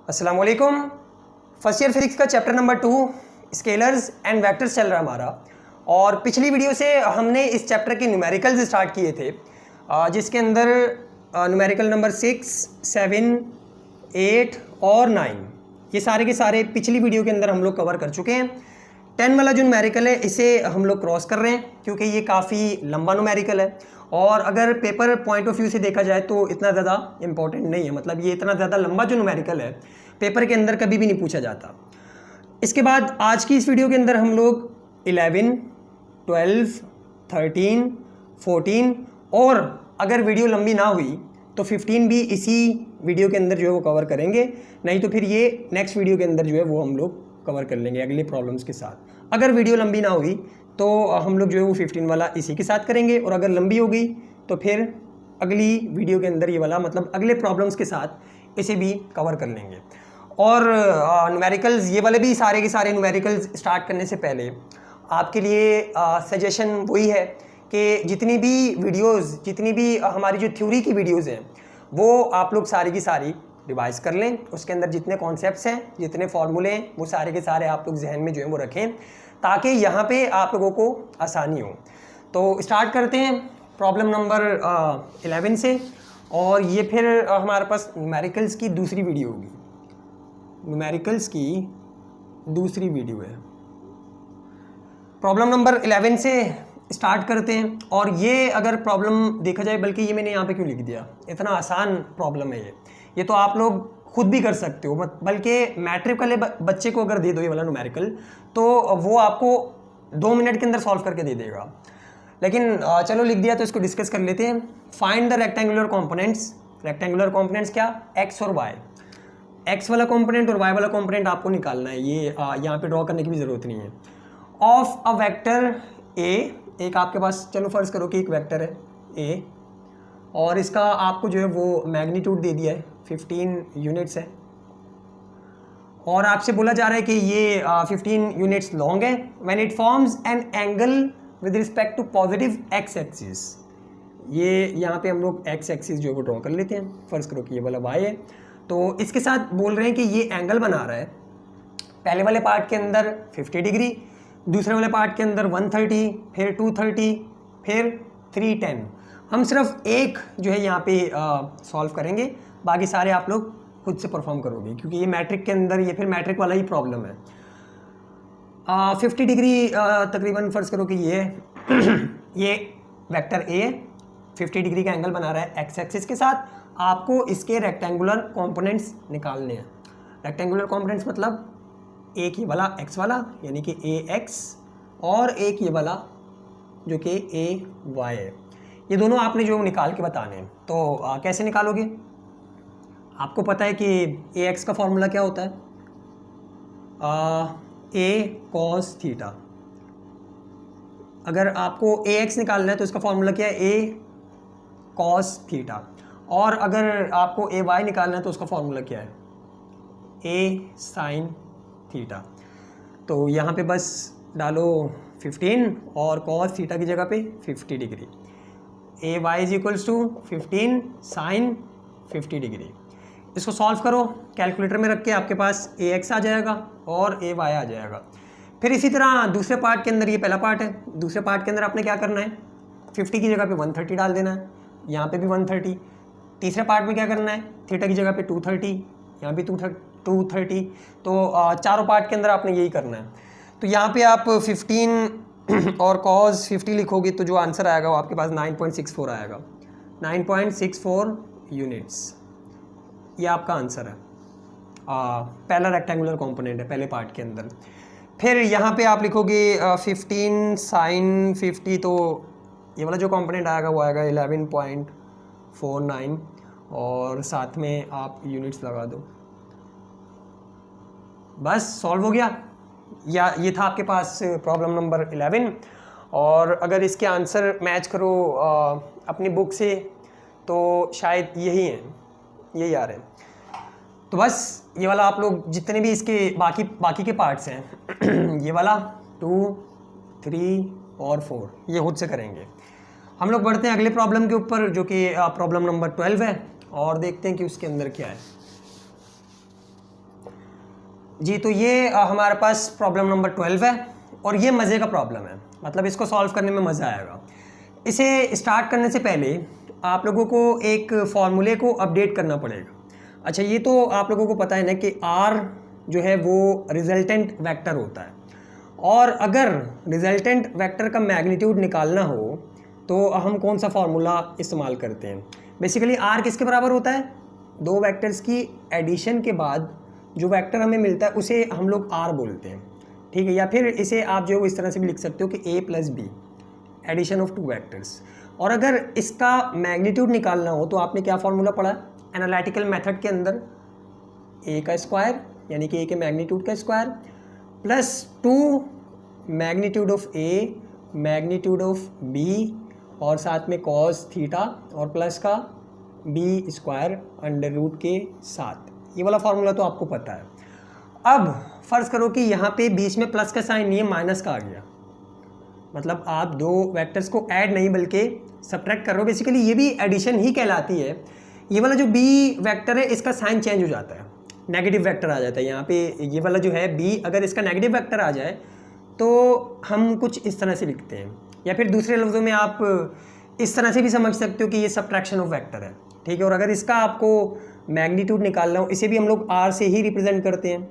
अस्सलाम वालेकुम। First year physics का chapter number 2 scalars and vectors चल रहा है हमारा। और पिछली वीडियो से हमने इस चैप्टर के न्यूमेरिकल्स स्टार्ट किए थे, जिसके अंदर न्यूमेरिकल नंबर 6, 7, 8 और 9 ये सारे के सारे पिछली वीडियो के अंदर हम लोग कवर कर चुके हैं। 10 वाला जो न्यूमेरिकल है इसे हम लोग क्रॉस कर रहे हैं क्योंकि ये काफ़ी लंबा न्यूमेरिकल है और अगर पेपर पॉइंट ऑफ व्यू से देखा जाए तो इतना ज़्यादा इंपॉर्टेंट नहीं है। मतलब ये इतना ज़्यादा लंबा जो न्यूमेरिकल है पेपर के अंदर कभी भी नहीं पूछा जाता। इसके बाद आज की इस वीडियो के अंदर हम लोग 11, 12, 13, 14 और अगर वीडियो लंबी ना हुई तो 15 भी इसी वीडियो के अंदर जो है वो कवर करेंगे, नहीं तो फिर ये नेक्स्ट वीडियो के अंदर जो है वो हम लोग कवर कर लेंगे अगले प्रॉब्लम्स के साथ। अगर वीडियो लंबी ना हुई तो हम लोग जो है वो 15 वाला इसी के साथ करेंगे और अगर लंबी हो गई तो फिर अगली वीडियो के अंदर ये वाला मतलब अगले प्रॉब्लम्स के साथ इसे भी कवर कर लेंगे। और न्यूमेरिकल्स ये वाले भी सारे के सारे न्यूमेरिकल्स स्टार्ट करने से पहले आपके लिए सजेशन वही है कि जितनी भी वीडियोस, जितनी भी हमारी जो थ्योरी की वीडियोस हैं वो आप लोग सारी की सारी रिवाइज कर लें। उसके अंदर जितने कॉन्सेप्ट्स हैं, जितने फॉर्मूले हैं वो सारे के सारे आप लोग जहन में जो है वो रखें ताकि यहाँ पे आप लोगों को आसानी हो। तो स्टार्ट करते हैं प्रॉब्लम नंबर 11 से। और ये फिर हमारे पास न्यूमेरिकल्स की दूसरी वीडियो होगी, न्यूमेरिकल्स की दूसरी वीडियो है। प्रॉब्लम नंबर 11 से स्टार्ट करते हैं। और ये अगर प्रॉब्लम देखा जाए, बल्कि ये मैंने यहाँ पे क्यों लिख दिया, इतना आसान प्रॉब्लम है ये तो आप लोग खुद भी कर सकते हो। बल्कि मैट्रिक वाले बच्चे को अगर दे दो ये वाला न्यूमेरिकल तो वो आपको 2 मिनट के अंदर सॉल्व करके दे देगा। लेकिन चलो लिख दिया तो इसको डिस्कस कर लेते हैं। Find the rectangular components. Rectangular components क्या? एक्स और वाई। एक्स वाला कॉम्पोनेंट और वाई वाला कॉम्पोनेंट आपको निकालना है, ये यहाँ पे ड्रॉ करने की भी ज़रूरत नहीं है। ऑफ अ वेक्टर ए, एक आपके पास, चलो फर्ज करो कि एक वेक्टर है ए और इसका आपको जो है वो मैग्नीट्यूड दे दिया है 15 यूनिट्स है और आपसे बोला जा रहा है कि ये 15 यूनिट्स लॉन्ग है। When it forms an angle with respect to positive X axis. ये यहाँ पे हम लोग एक्स एक्सिस जो है वो ड्रॉ कर लेते हैं। फर्ज करो कि ये वाला वाई है, तो इसके साथ बोल रहे हैं कि ये एंगल बना रहा है पहले वाले पार्ट के अंदर 50 डिग्री, दूसरे वाले पार्ट के अंदर 130, फिर 230, फिर 310। हम सिर्फ एक जो है यहाँ पे सॉल्व करेंगे, बाकी सारे आप लोग खुद से परफॉर्म करोगे क्योंकि ये मैट्रिक के अंदर, ये फिर मैट्रिक वाला ही प्रॉब्लम है। 50 डिग्री तकरीबन फर्ज करो कि ये ये वेक्टर ए 50 डिग्री का एंगल बना रहा है एक्स एक्सिस के साथ। आपको इसके रेक्टेंगुलर कंपोनेंट्स निकालने हैं। रेक्टेंगुलर कंपोनेंट्स मतलब एक ये वाला एक्स वाला यानी कि ए एक्स और एक ये वाला जो कि ए वाई है। ये दोनों आपने जो निकाल के बताने हैं। तो कैसे निकालोगे? आपको पता है कि ए एक्स का फॉर्मूला क्या होता है? ए कॉस थीटा। अगर आपको ए एक्स निकालना है तो इसका फॉर्मूला क्या है? ए कॉस थीटा। और अगर आपको ए वाई निकालना है तो उसका फॉर्मूला क्या है? ए साइन थीटा। तो यहाँ पे बस डालो 15 और कॉस थीटा की जगह पे 50 degree. A Y is equals to 15 sine 50 degree. इसको सॉल्व करो कैलकुलेटर में रख के, आपके पास ए एक्स आ जाएगा और ए वाई आ जाएगा। फिर इसी तरह दूसरे पार्ट के अंदर, ये पहला पार्ट है, दूसरे पार्ट के अंदर आपने क्या करना है? 50 की जगह पे 130 डाल देना है, यहाँ पे भी 130। तीसरे पार्ट में क्या करना है? थीटा की जगह पे 230, यहाँ भी 230। तो चारों पार्ट के अंदर आपने यही करना है। तो यहाँ पे आप 15 और cos 50 लिखोगे तो जो आंसर आएगा वो आपके पास 9.64 आएगा। 9.64 यूनिट्स ये आपका आंसर है। पहला रेक्टेंगुलर कंपोनेंट है पहले पार्ट के अंदर। फिर यहाँ पे आप लिखोगे 15 साइन 50, तो ये वाला जो कंपोनेंट आएगा वो आएगा 11.49 और साथ में आप यूनिट्स लगा दो, बस सॉल्व हो गया। या ये था आपके पास प्रॉब्लम नंबर 11। और अगर इसके आंसर मैच करो अपनी बुक से तो शायद यही हैं, यही आ रहे हैं। तो बस ये वाला आप लोग जितने भी इसके बाकी के पार्ट्स हैं ये वाला 2, 3 और 4 ये खुद से करेंगे। हम लोग बढ़ते हैं अगले प्रॉब्लम के ऊपर जो कि प्रॉब्लम नंबर 12 है और देखते हैं कि उसके अंदर क्या है। जी, तो ये हमारे पास प्रॉब्लम नंबर 12 है और ये मज़े का प्रॉब्लम है, मतलब इसको सॉल्व करने में मज़ा आएगा। इसे स्टार्ट करने से पहले आप लोगों को एक फॉर्मूले को अपडेट करना पड़ेगा। अच्छा, ये तो आप लोगों को पता है ना कि R जो है वो रिजल्टेंट वेक्टर होता है, और अगर रिजल्टेंट वेक्टर का मैग्नीट्यूड निकालना हो तो हम कौन सा फार्मूला इस्तेमाल करते हैं? बेसिकली R किसके बराबर होता है? दो वेक्टर्स की एडिशन के बाद जो वेक्टर हमें मिलता है उसे हम लोग R बोलते हैं, ठीक है। या फिर इसे आप जो इस तरह से भी लिख सकते हो कि A plus B, addition of two vectors. और अगर इसका मैग्नीट्यूड निकालना हो तो आपने क्या फार्मूला पढ़ा एनालिटिकल मेथड के अंदर? A का स्क्वायर यानी कि A के मैग्नीट्यूड का square plus 2 magnitude of A magnitude of B और साथ में कॉस थीटा और प्लस का B स्क्वायर अंडर रूट के साथ। ये वाला फार्मूला तो आपको पता है। अब फर्ज करो कि यहाँ पे बीच में प्लस का साइन नहीं है, माइनस का आ गया, मतलब आप दो वेक्टर्स को ऐड नहीं बल्कि सब्ट्रैक्ट कर रहे हो। बेसिकली ये भी एडिशन ही कहलाती है। ये वाला जो B वेक्टर है इसका साइन चेंज हो जाता है, नेगेटिव वेक्टर आ जाता है यहाँ पे। ये वाला जो है B, अगर इसका नेगेटिव वेक्टर आ जाए तो हम कुछ इस तरह से लिखते हैं, या फिर दूसरे लफ्ज़ों में आप इस तरह से भी समझ सकते हो कि ये सब्ट्रैक्शन ऑफ वेक्टर है, ठीक है। और अगर इसका आपको मैग्नीट्यूड निकालना हो, इसे भी हम लोग R से ही रिप्रेजेंट करते हैं,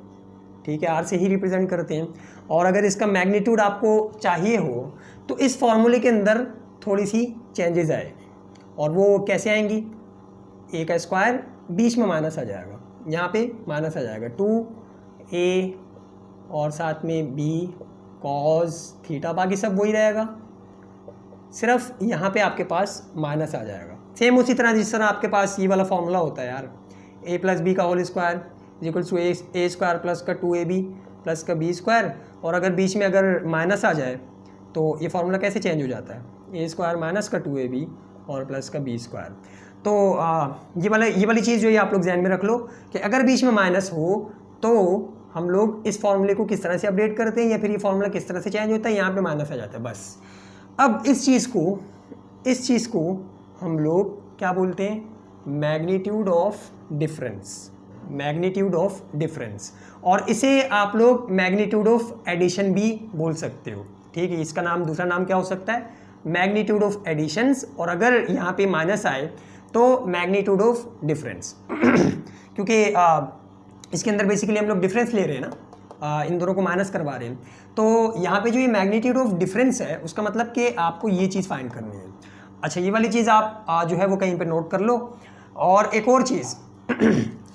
ठीक है, R से ही रिप्रेजेंट करते हैं। और अगर इसका मैग्नीट्यूड आपको चाहिए हो तो इस फॉर्मूले के अंदर थोड़ी सी चेंजेस आएगी, और वो कैसे आएंगी? A का स्क्वायर, बीच में माइनस आ जाएगा, यहाँ पे माइनस आ जाएगा 2A और साथ में B कॉस थीटा, बाकी सब वही रहेगा, सिर्फ यहाँ पे आपके पास माइनस आ जाएगा। सेम उसी तरह जिस तरह आपके पास ये वाला फॉर्मूला होता है यार, A प्लस बी का whole square equals to A square plus का 2AB प्लस का B स्क्वायर, और अगर बीच में अगर माइनस आ जाए तो ये फार्मूला कैसे चेंज हो जाता है? A स्क्वायर माइनस का 2AB और प्लस का B स्क्वायर। तो ये वाली चीज़ जो है आप लोग ध्यान में रख लो कि अगर बीच में माइनस हो तो हम लोग इस फॉर्मूले को किस तरह से अपडेट करते हैं, या फिर ये फॉर्मूला किस तरह से चेंज होता है, यहाँ पे माइनस आ जाता है बस। अब इस चीज़ को हम लोग क्या बोलते हैं? Magnitude of difference, magnitude of difference. और इसे आप लोग मैग्नीट्यूड ऑफ एडिशन भी बोल सकते हो, ठीक है। इसका नाम, दूसरा नाम क्या हो सकता है? Magnitude of additions. और अगर यहाँ पे माइनस आए तो मैग्नीट्यूड ऑफ डिफरेंस क्योंकि इसके अंदर बेसिकली हम लोग डिफरेंस ले रहे हैं ना, इन दोनों को माइनस करवा रहे हैं। तो यहाँ पे जो ये मैग्नीट्यूड ऑफ डिफरेंस है उसका मतलब कि आपको ये चीज़ फाइंड करनी है। अच्छा, ये वाली चीज़ आप जो है वो कहीं पे नोट कर लो। और एक और चीज़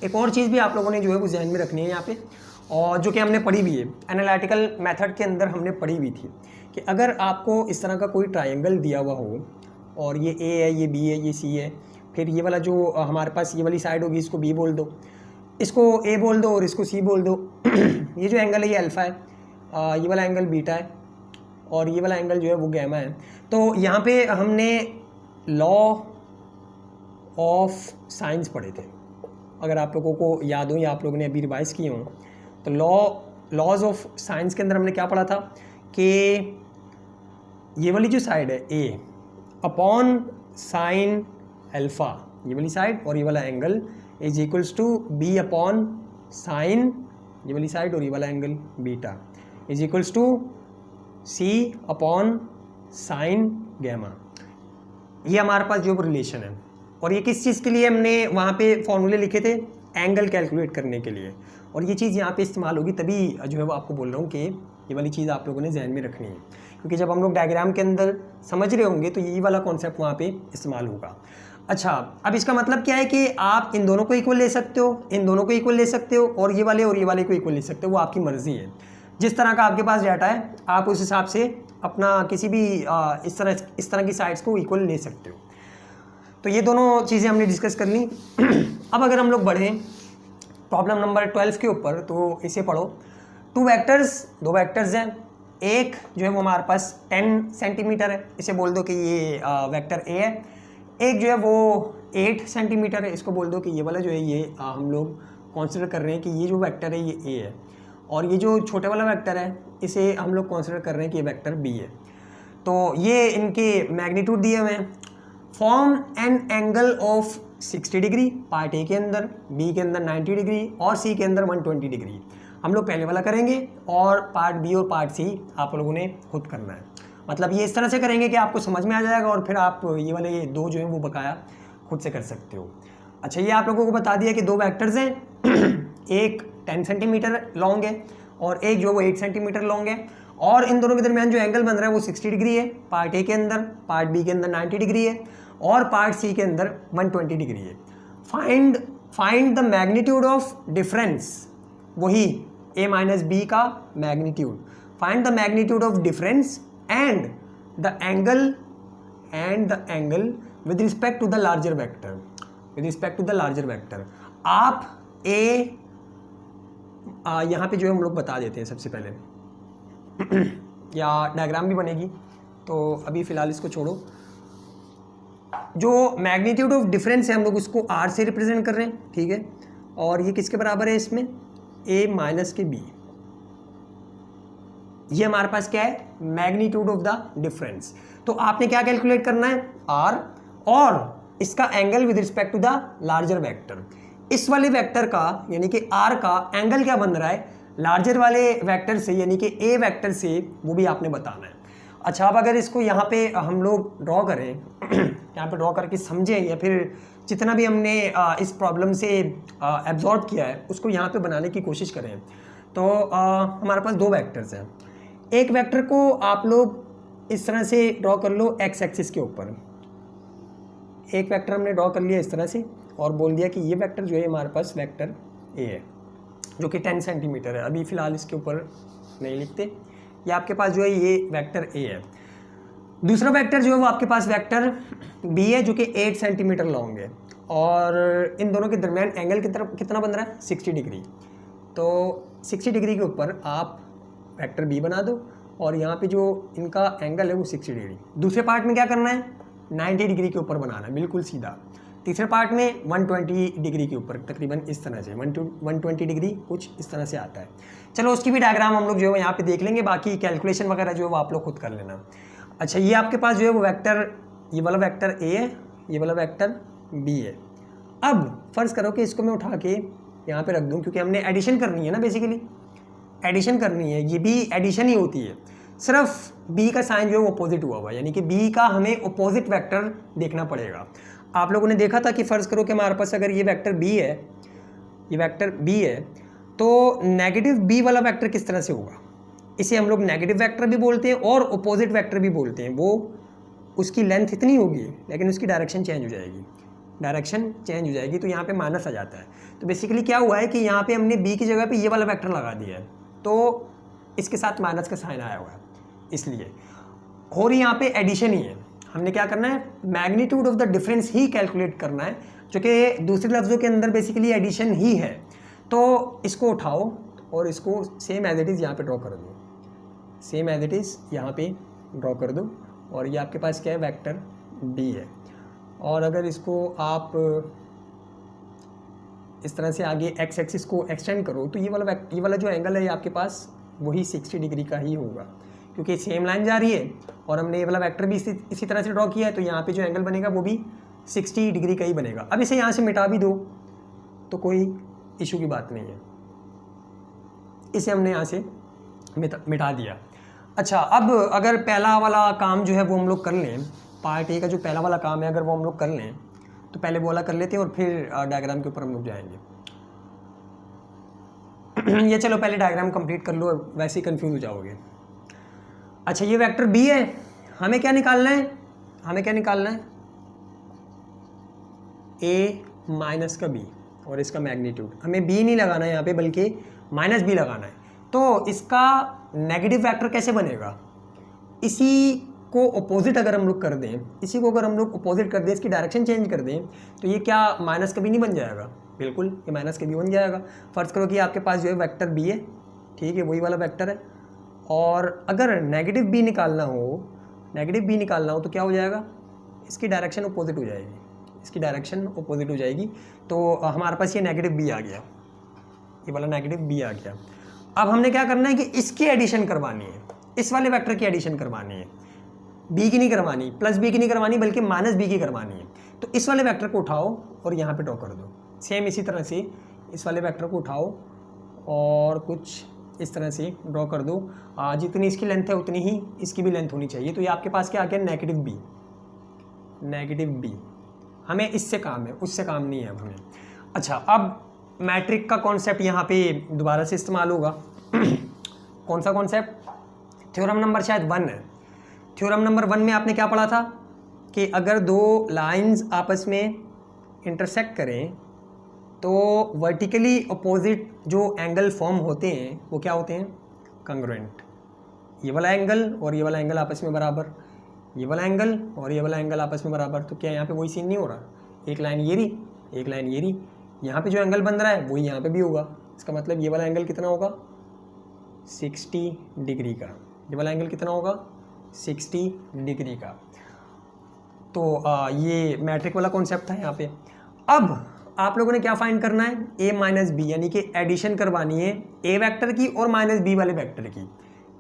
एक और चीज़ भी आप लोगों ने जो है वो ध्यान में रखनी है यहाँ पे, और जो कि हमने पढ़ी हुई है एनालिटिकल मेथड के अंदर, हमने पढ़ी हुई थी कि अगर आपको इस तरह का कोई ट्राइंगल दिया हुआ हो और ये A है, ये B है, ये C है, फिर ये वाला जो हमारे पास ये वाली साइड होगी इसको B बोल दो, इसको A बोल दो और इसको C बोल दो ये जो एंगल है ये अल्फ़ा है, ये वाला एंगल बीटा है और ये वाला एंगल जो है वो गैमा है। तो यहाँ पे हमने लॉ ऑफ साइंस पढ़े थे, अगर आप लोगों को याद हो या आप लोगों ने अभी रिवाइज किए हों तो लॉज ऑफ साइंस के अंदर हमने क्या पढ़ा था कि ये वाली जो साइड है A अपॉन साइन अल्फ़ा, ये वाली साइड और ये वाला angle is equals to B upon sine, ये वाली साइड और ये वाला angle beta is equals to C upon sine gamma. ये हमारे पास जो रिलेशन है, और ये किस चीज़ के लिए हमने वहाँ पे फॉर्मूले लिखे थे? एंगल कैलकुलेट करने के लिए। और ये चीज़ यहाँ पे इस्तेमाल होगी, तभी जो है वो आपको बोल रहा हूँ कि ये वाली चीज़ आप लोगों ने ध्यान में रखनी है, क्योंकि जब हम लोग डायग्राम के अंदर समझ रहे होंगे तो यही वाला कॉन्सेप्ट वहाँ पे इस्तेमाल होगा। अच्छा, अब इसका मतलब क्या है कि आप इन दोनों को इक्वल ले सकते हो, इन दोनों को इक्वल ले सकते हो, और ये वाले को इक्वल ले सकते हो, वो आपकी मर्ज़ी है। जिस तरह का आपके पास डाटा है आप उस हिसाब से अपना किसी भी इस तरह की साइड्स को इक्वल ले सकते हो। तो ये दोनों चीज़ें हमने डिस्कस कर ली। अब अगर हम लोग बढ़ें प्रॉब्लम नंबर 12 के ऊपर, तो इसे पढ़ो। दो वेक्टर्स हैं, एक जो है वो हमारे पास 10 सेंटीमीटर है, इसे बोल दो कि ये वेक्टर A है। एक जो है वो 8 सेंटीमीटर है, इसको बोल दो कि ये वाला जो है ये हम लोग कंसिडर कर रहे हैं कि ये जो वेक्टर है ये A है, और ये जो छोटे वाला वेक्टर है इसे हम लोग कंसिडर कर रहे हैं कि ये वेक्टर B है। तो ये इनके मैग्नीट्यूड दिए हुए हैं। Form an angle of 60 degree part A के अंदर, B के अंदर 90 डिग्री और C के अंदर 120 डिग्री। हम लोग पहले वाला करेंगे और पार्ट बी और पार्ट सी आप लोगों ने खुद करना है। मतलब ये इस तरह से करेंगे कि आपको समझ में आ जाएगा और फिर आप ये वाले 2 जो है वो बकाया खुद से कर सकते हो। अच्छा, ये आप लोगों को बता दिया कि 2 वेक्टर्स हैं एक 10 सेंटीमीटर लॉन्ग है और एक जो वो 8 सेंटीमीटर लॉन्ग है, और इन दोनों के दरमियान जो एंगल बन रहा है वो 60 डिग्री है। पार्ट ए के अंदर, पार्ट बी के अंदर 90 डिग्री है और पार्ट सी के अंदर 120 डिग्री है। Find the magnitude of difference, वही a माइनस बी का magnitude. Find the magnitude of difference and the angle with respect to the larger vector. With respect to the larger vector आप यहाँ पे जो है हम लोग बता देते हैं सबसे पहले या डायग्राम भी बनेगी, तो अभी फ़िलहाल इसको छोड़ो। जो मैग्नीट्यूड ऑफ डिफरेंस है हम लोग उसको r से रिप्रेजेंट कर रहे हैं, ठीक है, और ये किसके बराबर है इसमें, a माइनस के b। ये हमारे पास क्या है, मैग्नीट्यूड ऑफ द डिफरेंस। तो आपने क्या कैलकुलेट करना है, r और इसका angle with respect to the larger vector. इस वाले वेक्टर का यानी कि r का एंगल क्या बन रहा है लार्जर वाले वेक्टर से, यानी कि a वेक्टर से, वो भी आपने बताना है। अच्छा, अब अगर इसको यहाँ पे हम लोग ड्रॉ करें यहाँ पे ड्रॉ करके समझें या फिर जितना भी हमने इस प्रॉब्लम से एब्जॉर्ब किया है उसको यहाँ पे बनाने की कोशिश करें, तो हमारे पास 2 वेक्टर्स हैं। एक वेक्टर को आप लोग इस तरह से ड्रॉ कर लो एक्स एक्सिस के ऊपर। एक वेक्टर हमने ड्रॉ कर लिया इस तरह से और बोल दिया कि ये वेक्टर जो है हमारे पास वेक्टर ए है जो कि 10 सेंटीमीटर है। अभी फ़िलहाल इसके ऊपर नहीं लिखते, ये आपके पास जो है ये वेक्टर ए है। दूसरा वेक्टर जो है वो आपके पास वेक्टर बी है जो कि 8 सेंटीमीटर लॉन्ग है और इन दोनों के दरमियान एंगल कितना बन रहा है, 60 डिग्री। तो 60 डिग्री के ऊपर आप वेक्टर बी बना दो और यहाँ पे जो इनका एंगल है वो 60 डिग्री। दूसरे पार्ट में क्या करना है, 90 डिग्री के ऊपर बनाना है, बिल्कुल सीधा। तीसरे पार्ट में 120 डिग्री के ऊपर, तकरीबन इस तरह से 120 डिग्री कुछ इस तरह से आता है। चलो उसकी भी डायग्राम हम लोग जो है यहाँ पे देख लेंगे, बाकी कैलकुलेशन वगैरह जो है वो आप लोग खुद कर लेना। अच्छा, ये आपके पास जो है वो वेक्टर, ये वाला वेक्टर ए है, ये वाला वेक्टर बी है। अब फर्ज करो कि इसको मैं उठा के यहाँ पे रख दूँ, क्योंकि हमने एडिशन करनी है ना, बेसिकली एडिशन करनी है, ये भी एडिशन ही होती है, सिर्फ बी का साइन जो है वो अपोजिट हुआ हुआ है, यानी कि बी का हमें अपोजिट वेक्टर देखना पड़ेगा। आप लोगों ने देखा था कि फ़र्ज़ करो कि हमारे पास अगर ये वेक्टर बी है, ये वेक्टर बी है, तो नेगेटिव बी वाला वेक्टर किस तरह से होगा, इसे हम लोग नेगेटिव वेक्टर भी बोलते हैं और अपोजिट वेक्टर भी बोलते हैं। वो उसकी लेंथ इतनी होगी लेकिन उसकी डायरेक्शन चेंज हो जाएगी, डायरेक्शन चेंज हो जाएगी, तो यहाँ पे माइनस आ जाता है। तो बेसिकली क्या हुआ है कि यहाँ पे हमने बी की जगह पे ये वाला वेक्टर लगा दिया है, तो इसके साथ माइनस का साइन आया हुआ है, इसलिए और यहाँ पे एडिशन ही है। हमने क्या करना है, magnitude of the difference he calculate करना है, जो कि दूसरे लफ्ज़ों के अंदर बेसिकली एडिशन ही है। तो इसको उठाओ और इसको सेम एज इट इज़ यहाँ पे ड्रॉ कर दो, सेम एज इट इज़ यहाँ पे ड्रॉ कर दो, और ये आपके पास क्या है, वेक्टर बी है। और अगर इसको आप इस तरह से आगे एक्स एक्सिस को एक्सटेंड करो तो ये वाला जो एंगल है ये आपके पास वही 60 डिग्री का ही होगा, क्योंकि सेम लाइन जा रही है और हमने ये वाला वेक्टर भी इसी तरह से ड्रॉ किया है, तो यहाँ पे जो एंगल बनेगा वो भी 60 डिग्री का ही बनेगा। अब इसे यहाँ से मिटा भी दो तो कोई इशू की बात नहीं है, इसे हमने यहाँ से मिटा दिया। अच्छा, अब अगर पहला वाला काम जो है वो हम लोग कर लें, पार्ट ए का जो पहला वाला काम है अगर वो हम लोग कर लें, तो पहले वो वाला कर लेते हैं और फिर डायग्राम के ऊपर हम लोग जाएंगे। ये चलो पहले डायग्राम कंप्लीट कर लो, वैसे ही कंफ्यूज हो जाओगे। अच्छा, ये वेक्टर बी है, हमें क्या निकालना है, हमें क्या निकालना है, ए माइनस का बी और इसका मैग्नीट्यूड। हमें बी नहीं लगाना है यहाँ पे बल्कि माइनस बी लगाना है। तो इसका नेगेटिव वेक्टर कैसे बनेगा, इसी को अपोजिट अगर हम लोग कर दें, इसी को अगर हम लोग अपोजिट कर दें, इसकी डायरेक्शन चेंज कर दें, तो ये क्या माइनस का बी नहीं बन जाएगा, बिल्कुल ये माइनस का बी बन जाएगा। फ़र्ज़ करो कि आपके पास जो है वेक्टर बी है, ठीक है, वही वाला वेक्टर है, और अगर नेगेटिव बी निकालना हो तो क्या हो जाएगा, इसकी डायरेक्शन अपोजिट हो जाएगी, इसकी डायरेक्शन अपोजिट हो जाएगी। तो हमारे पास ये नेगेटिव बी आ गया, ये वाला नेगेटिव बी आ गया। अब हमने क्या करना है कि इसकी एडिशन करवानी है, इस वाले वेक्टर की एडिशन करवानी है, बी की नहीं करवानी, प्लस बी की नहीं करवानी, बल्कि माइनस बी की करवानी है। तो इस वाले वेक्टर को उठाओ और यहाँ पे ड्रॉ कर दो, सेम इसी तरह से इस वाले वेक्टर को उठाओ और कुछ इस तरह से ड्रॉ कर दो। जितनी इसकी लेंथ है उतनी ही इसकी भी लेंथ होनी चाहिए। तो ये आपके पास क्या आ गया, नेगेटिव बी, नेगेटिव बी। हमें इससे काम है, उससे काम नहीं है अब हमें। अच्छा, अब मैट्रिक का कॉन्सेप्ट यहाँ पे दोबारा से इस्तेमाल होगा। कौन सा कॉन्सेप्ट? थ्योरम नंबर शायद 1 है। थ्योरम नंबर 1 में आपने क्या पढ़ा था कि अगर दो लाइंस आपस में इंटरसेक्ट करें तो वर्टिकली अपोजिट जो एंगल फॉर्म होते हैं वो क्या होते हैं, कंग्रुएंट। ये वाला एंगल और ये वाला एंगल आपस में बराबर, ये वाला एंगल और ये वाला एंगल आपस में बराबर। तो क्या यहाँ पे वही सीन नहीं हो रहा, एक लाइन ये रही, एक लाइन ये रही, यहाँ पे जो एंगल बन रहा है वही यहाँ पे भी होगा। इसका मतलब ये वाला एंगल कितना होगा, 60 डिग्री का। ये वाला एंगल कितना होगा, 60 डिग्री का। तो ये मैट्रिक वाला कॉन्सेप्ट था यहाँ पे। अब आप लोगों ने क्या फाइंड करना है, a माइनस बी, यानी कि एडिशन करवानी है a वेक्टर की और माइनस b वाले वेक्टर की,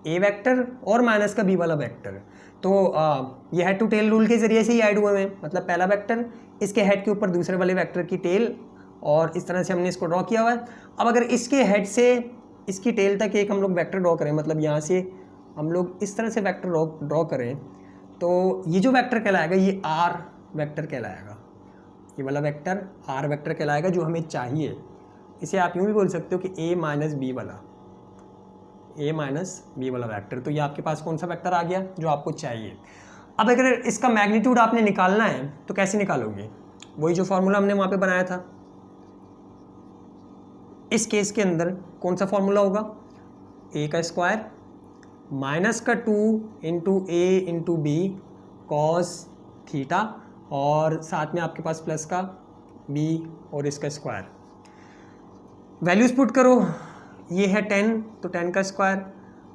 a वेक्टर और माइनस का b वाला वेक्टर। तो ये हेड टू टेल रूल के जरिए से ही ऐड हुए हैं, मतलब पहला वेक्टर इसके हेड के ऊपर दूसरे वाले वेक्टर की टेल, और इस तरह से हमने इसको ड्रॉ किया हुआ है। अब अगर इसके हेड से इसकी टेल तक एक हम लोग वेक्टर ड्रॉ करें, मतलब यहाँ से हम लोग इस तरह से वेक्टर ड्रॉ करें, तो ये जो वेक्टर कहलाएगा ये r वेक्टर कहलाएगा। ये वाला वेक्टर r वेक्टर कहलाएगा जो हमें चाहिए। इसे आप यूँ भी बोल सकते हो कि a माइनस बी वाला वेक्टर। तो ये आपके पास कौन सा वेक्टर आ गया जो आपको चाहिए। अब अगर इसका मैग्नीट्यूड आपने निकालना है तो कैसे निकालोगे, वही जो फॉर्मूला हमने वहाँ पे बनाया था। इस केस के अंदर कौन सा फॉर्मूला होगा, a का स्क्वायर माइनस का 2 into a into B cos theta, और साथ में आपके पास प्लस का b और इसका स्क्वायर। वैल्यूज पुट करो, ये है 10 तो 10 का स्क्वायर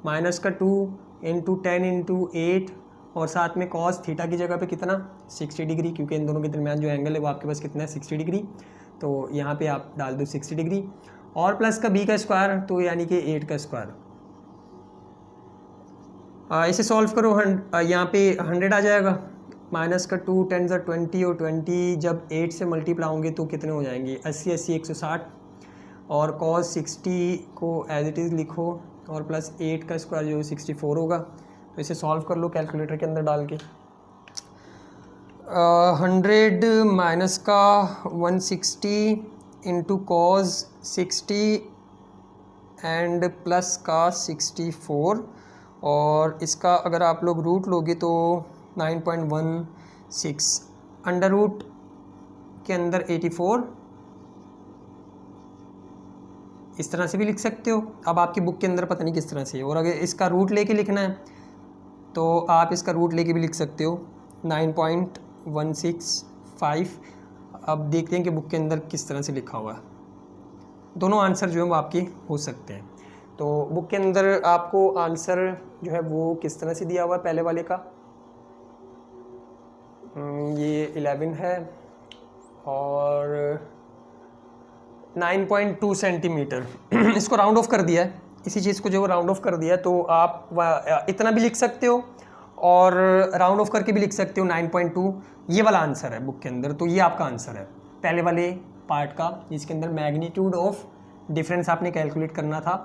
माइनस का 2 इंटू 10 इंटू 8, और साथ में कॉस थीटा की जगह पे कितना, 60 डिग्री, क्योंकि इन दोनों के दरमियान जो एंगल है वो आपके पास कितना है, 60 डिग्री। तो यहाँ पे आप डाल दो 60 डिग्री, और प्लस का b का स्क्वायर, तो यानी कि 8 का स्क्वायर। इसे सॉल्व करो, यहाँ पे 100 आ जाएगा, माइनस का 2 10 ज़ा 20, और 20 जब 8 से मल्टीप्लाई होंगे तो कितने हो जाएंगे, 80 80 160, और cos 60 को एज इट इज़ लिखो, और प्लस 8 का स्क्वायर जो 64 होगा। तो इसे सॉल्व कर लो कैलकुलेटर के अंदर डाल के। 100 माइनस का 160 इंटू कॉस 60 एंड प्लस का 64, और इसका अगर आप लोग रूट लोगे तो 9.16, अंडर रूट के अंदर 84, इस तरह से भी लिख सकते हो। अब आपकी बुक के अंदर पता नहीं किस तरह से है, और अगर इसका रूट लेके लिखना है तो आप इसका रूट लेके भी लिख सकते हो, 9.165। अब देखते हैं कि बुक के अंदर किस तरह से लिखा हुआ है। दोनों आंसर जो है वो आपके हो सकते हैं। तो बुक के अंदर आपको आंसर जो है वो किस तरह से दिया हुआ है, पहले वाले का ये 11 है और 9.2 सेंटीमीटर। इसको राउंड ऑफ कर दिया है, इसी चीज़ को जो राउंड ऑफ कर दिया, तो आप इतना भी लिख सकते हो और राउंड ऑफ करके भी लिख सकते हो 9.2। ये वाला आंसर है बुक के अंदर। तो ये आपका आंसर है पहले वाले पार्ट का, जिसके अंदर मैग्नीट्यूड ऑफ डिफरेंस आपने कैलकुलेट करना था,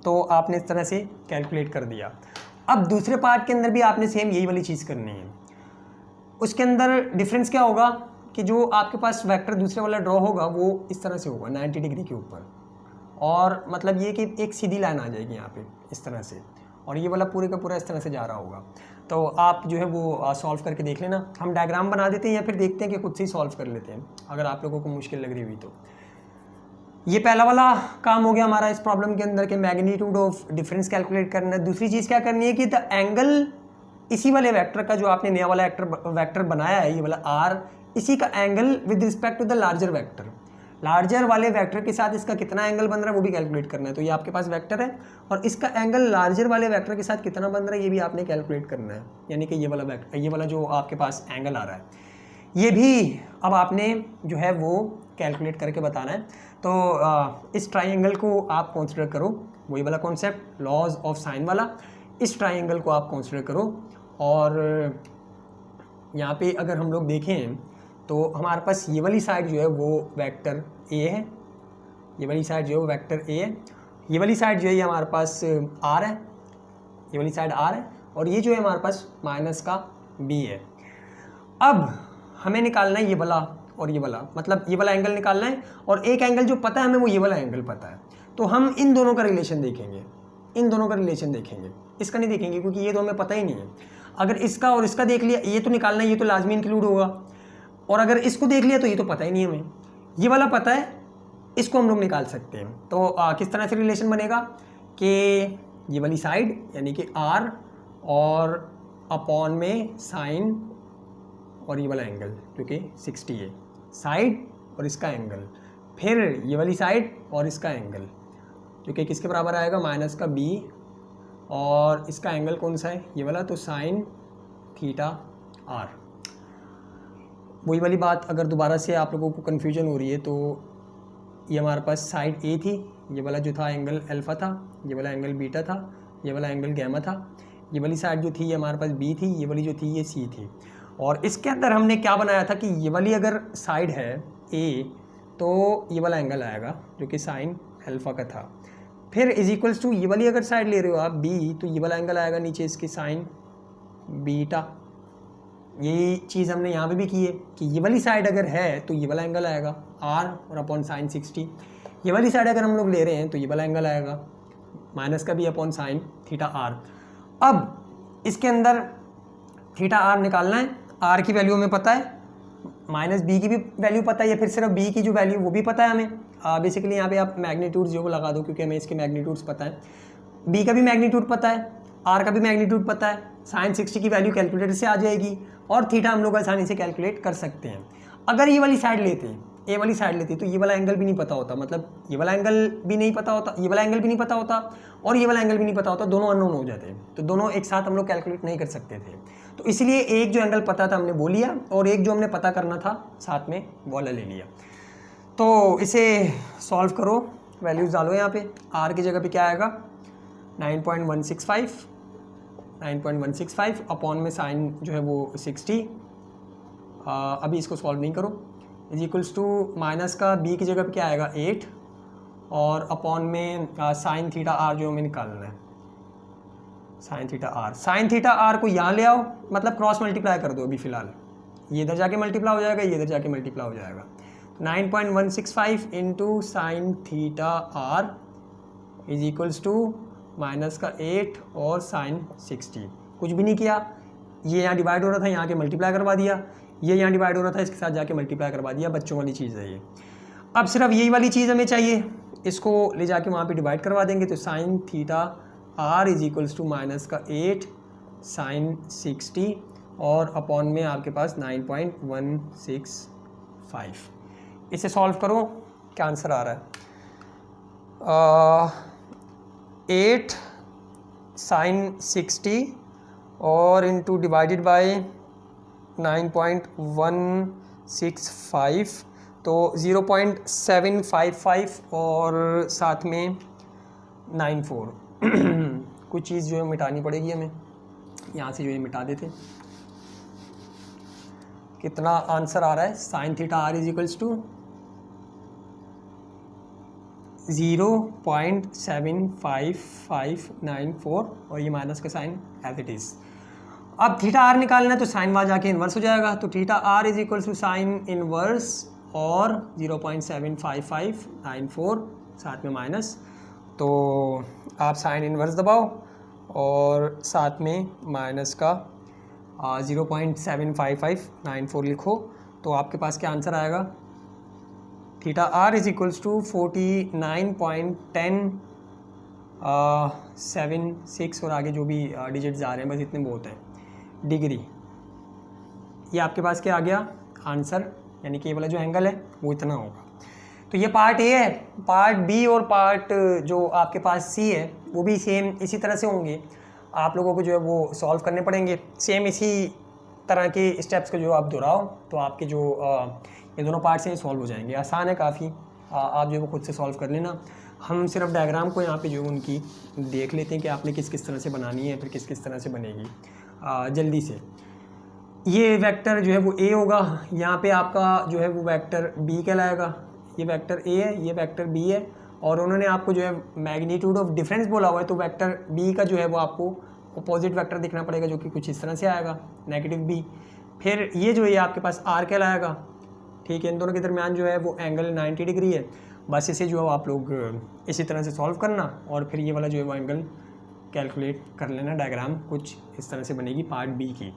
तो आपने इस तरह से कैलकुलेट कर दिया। अब दूसरे पार्ट के अंदर भी आपने सेम यही वाली चीज़ करनी है। उसके अंदर डिफरेंस क्या होगा कि जो आपके पास वेक्टर दूसरे वाला ड्रॉ होगा वो इस तरह से होगा 90 डिग्री के ऊपर, और मतलब ये कि एक सीधी लाइन आ जाएगी यहाँ पे इस तरह से, और ये वाला पूरे का पूरा इस तरह से जा रहा होगा। तो आप जो है वो सॉल्व करके देख लेना। हम डायग्राम बना देते हैं या फिर देखते हैं कि खुद से ही सॉल्व कर लेते हैं अगर आप लोगों को मुश्किल लग रही हुई तो। ये पहला वाला काम हो गया हमारा इस प्रॉब्लम के अंदर के मैग्नीट्यूड ऑफ डिफरेंस कैलकुलेट करना है। दूसरी चीज़ क्या करनी है कि द एंगल इसी वाले वेक्टर का, जो आपने नया वाला वेक्टर बनाया है ये वाला आर, इसी का angle with respect to the larger vector, larger वाले वेक्टर के साथ इसका कितना एंगल बन रहा है वो भी कैलकुलेट करना है। तो ये आपके पास वेक्टर है और इसका एंगल लार्जर वाले वेक्टर के साथ कितना बन रहा है ये भी आपने कैलकुलेट करना है, यानी कि ये वाला वेक्टर, ये वाला जो आपके पास एंगल आ रहा है ये भी अब आपने जो है वो कैलकुलेट करके बताना है। तो इस ट्राइंगल को आप कंसिडर करो, वही वाला कॉन्सेप्ट लॉज ऑफ साइन वाला, इस ट्राइंगल को आप कंसिडर करो। और यहाँ पे अगर हम लोग देखें तो हमारे पास ये वाली साइड जो है वो वेक्टर ए है, ये वाली साइड जो है वो वेक्टर ए है, ये वाली साइड जो है ये हमारे पास r है, ये वाली साइड r है, और ये जो है हमारे पास माइनस का b है। अब हमें निकालना है ये वाला और ये वाला, मतलब ये वाला एंगल निकालना है, और एक एंगल जो पता है हमें वो ये वाला एंगल पता है। तो हम इन दोनों का रिलेशन देखेंगे, इन दोनों का रिलेशन देखेंगे, इसका नहीं देखेंगे क्योंकि ये तो हमें पता ही नहीं है। अगर इसका और इसका देख लिया, ये तो निकालना है, ये तो लाजमी इंक्लूड होगा, और अगर इसको देख लिया तो ये तो पता ही नहीं हमें, ये वाला पता है, इसको हम लोग निकाल सकते हैं। तो किस तरह से रिलेशन बनेगा कि ये वाली साइड यानी कि r और अपॉन में साइन और ये वाला एंगल जो कि 60 है, साइड और इसका एंगल, फिर ये वाली साइड और इसका एंगल जो कि किसके बराबर आएगा, माइनस का b, और इसका एंगल कौन सा है, ये वाला, तो साइन थीटा r। वही वाली बात अगर दोबारा से आप लोगों को कन्फ्यूजन हो रही है तो ये हमारे पास साइड A थी, ये वाला जो था एंगल अल्फ़ा था, ये वाला एंगल बीटा था, ये वाला एंगल गैमा था, ये वाली साइड जो थी ये हमारे पास B थी, ये वाली जो थी ये C थी। और इसके अंदर हमने क्या बनाया था कि ये वाली अगर साइड है A तो ये वाला एंगल आएगा जो कि साइन अल्फ़ा का था, फिर इज इक्वल्स टू ये वाली अगर साइड ले रहे हो आप B तो ये वाला एंगल आएगा नीचे इसकी साइन बीटा। यही चीज़ हमने यहाँ पे भी की है कि ये वाली साइड अगर है तो ये वाला एंगल आएगा r और अपॉन साइन 60, ये वाली साइड अगर हम लोग ले रहे हैं तो ये वाला एंगल आएगा माइनस का b upon sign theta r। अब इसके अंदर थीटा r निकालना है, r की वैल्यू हमें पता है, माइनस b की भी वैल्यू पता है, या फिर सिर्फ b की जो वैल्यू वो भी पता है हमें। बेसिकली यहाँ पे आप मैग्नीट्यूड जो लगा दो क्योंकि हमें इसके मैग्नीट्यूड्स पता है, b का भी मैग्नीट्यूड पता है, r का भी मैग्नीट्यूड पता है, साइन 60 की वैल्यू कैलकुलेटर से आ जाएगी, और थीटा हम लोग आसानी से कैलकुलेट कर सकते हैं। अगर ये वाली साइड लेते हैं, ए वाली साइड लेते तो ये वाला एंगल भी नहीं पता होता, मतलब ये वाला एंगल भी नहीं पता होता, ये वाला एंगल भी नहीं पता होता, और ये वाला एंगल भी नहीं पता होता, दोनों अननोन हो जाते हैं, तो दोनों एक साथ हम लोग कैलकुलेट नहीं कर सकते थे। तो इसलिए एक जो एंगल पता था हमने वो लिया, और एक जो हमने पता करना था साथ में वो वाला ले लिया। तो इसे सॉल्व करो, वैल्यूज डालो यहाँ पे, r की जगह पे क्या आएगा 9.165 अपॉन में साइन जो है वो 60, अभी इसको सॉल्व नहीं करो, इज इक्वल्स टू माइनस का b की जगह पे क्या आएगा 8, और अपॉन में साइन थीटा r जो हमें निकालना है, साइन थीटा r को यहाँ ले आओ, मतलब क्रॉस मल्टीप्लाई कर दो अभी फ़िलहाल, ये इधर जाके मल्टीप्लाई हो जाएगा, ये इधर जाके मल्टीप्लाई हो जाएगा। 9.165 into sine theta r is equals to minus का 8 और साइन 60, कुछ भी नहीं किया, ये यहाँ डिवाइड हो रहा था यहाँ के मल्टीप्लाई करवा दिया, ये यहाँ डिवाइड हो रहा था इसके साथ जाके मल्टीप्लाई करवा दिया, बच्चों वाली चीज़ है ये। अब सिर्फ यही वाली चीज़ हमें चाहिए, इसको ले जाके वहाँ पे डिवाइड करवा देंगे, तो sine theta r is equals to minus का 8 साइन 60 और अपॉन में आपके पास 9.165। इसे सॉल्व करो, क्या आंसर आ रहा है 8 साइन 60 और इंटू डिवाइडेड बाय 9.165, तो 0.755 और साथ में 94 कुछ चीज़ जो है मिटानी पड़ेगी हमें, यहाँ से जो है मिटा देते। कितना आंसर आ रहा है, sine theta r is equals to 0.75594 और ये माइनस का साइन एज इट इज़। अब थीटा r निकालना है तो साइन वहाँ जाके इन्वर्स हो जाएगा, तो theta r is equals to sine inverse और 0.75594 साथ में माइनस, तो आप साइन इन्वर्स दबाओ और साथ में माइनस का 0.75594 लिखो, तो आपके पास क्या आंसर आएगा, theta r is equals to 49.1076 और आगे जो भी डिजिट्स आ रहे हैं बस इतने बहुत हैं डिग्री। ये आपके पास क्या आ गया आंसर, यानी कि ये वाला जो एंगल है वो इतना होगा। तो ये पार्ट ए है, पार्ट बी और पार्ट जो आपके पास सी है वो भी सेम इसी तरह से होंगे, आप लोगों को जो है वो सॉल्व करने पड़ेंगे सेम इसी तरह के स्टेप्स को जो आप दोहराओ तो आपके जो ये दोनों पार्ट से सॉल्व हो जाएंगे। आसान है काफ़ी, आप जो है वो खुद से सॉल्व कर लेना। हम सिर्फ डायग्राम को यहाँ पे जो उनकी देख लेते हैं कि आपने किस किस तरह से बनानी है, फिर किस किस तरह से बनेगी। जल्दी से ये वेक्टर जो है वो ए होगा, यहाँ पे आपका जो है वो वेक्टर बी कहलाएगा, ये वेक्टर ए है, ये वेक्टर बी है, और उन्होंने आपको जो है मैग्नीट्यूड ऑफ डिफरेंस बोला हुआ है, तो वेक्टर बी का जो है वो आपको अपोजिट वेक्टर दिखना पड़ेगा, जो कि कुछ इस तरह से आएगा, नेगेटिव बी। फिर ये जो है आपके पास आर कहलाएगा, ठीक है। इन दोनों के दरमियान जो है वो एंगल 90 डिग्री है। बस इसे जो है आप लोग इसी तरह से सॉल्व करना और फिर ये वाला जो है वो एंगल कैलकुलेट कर लेना। डायग्राम कुछ इस तरह से बनेगी पार्ट बी की।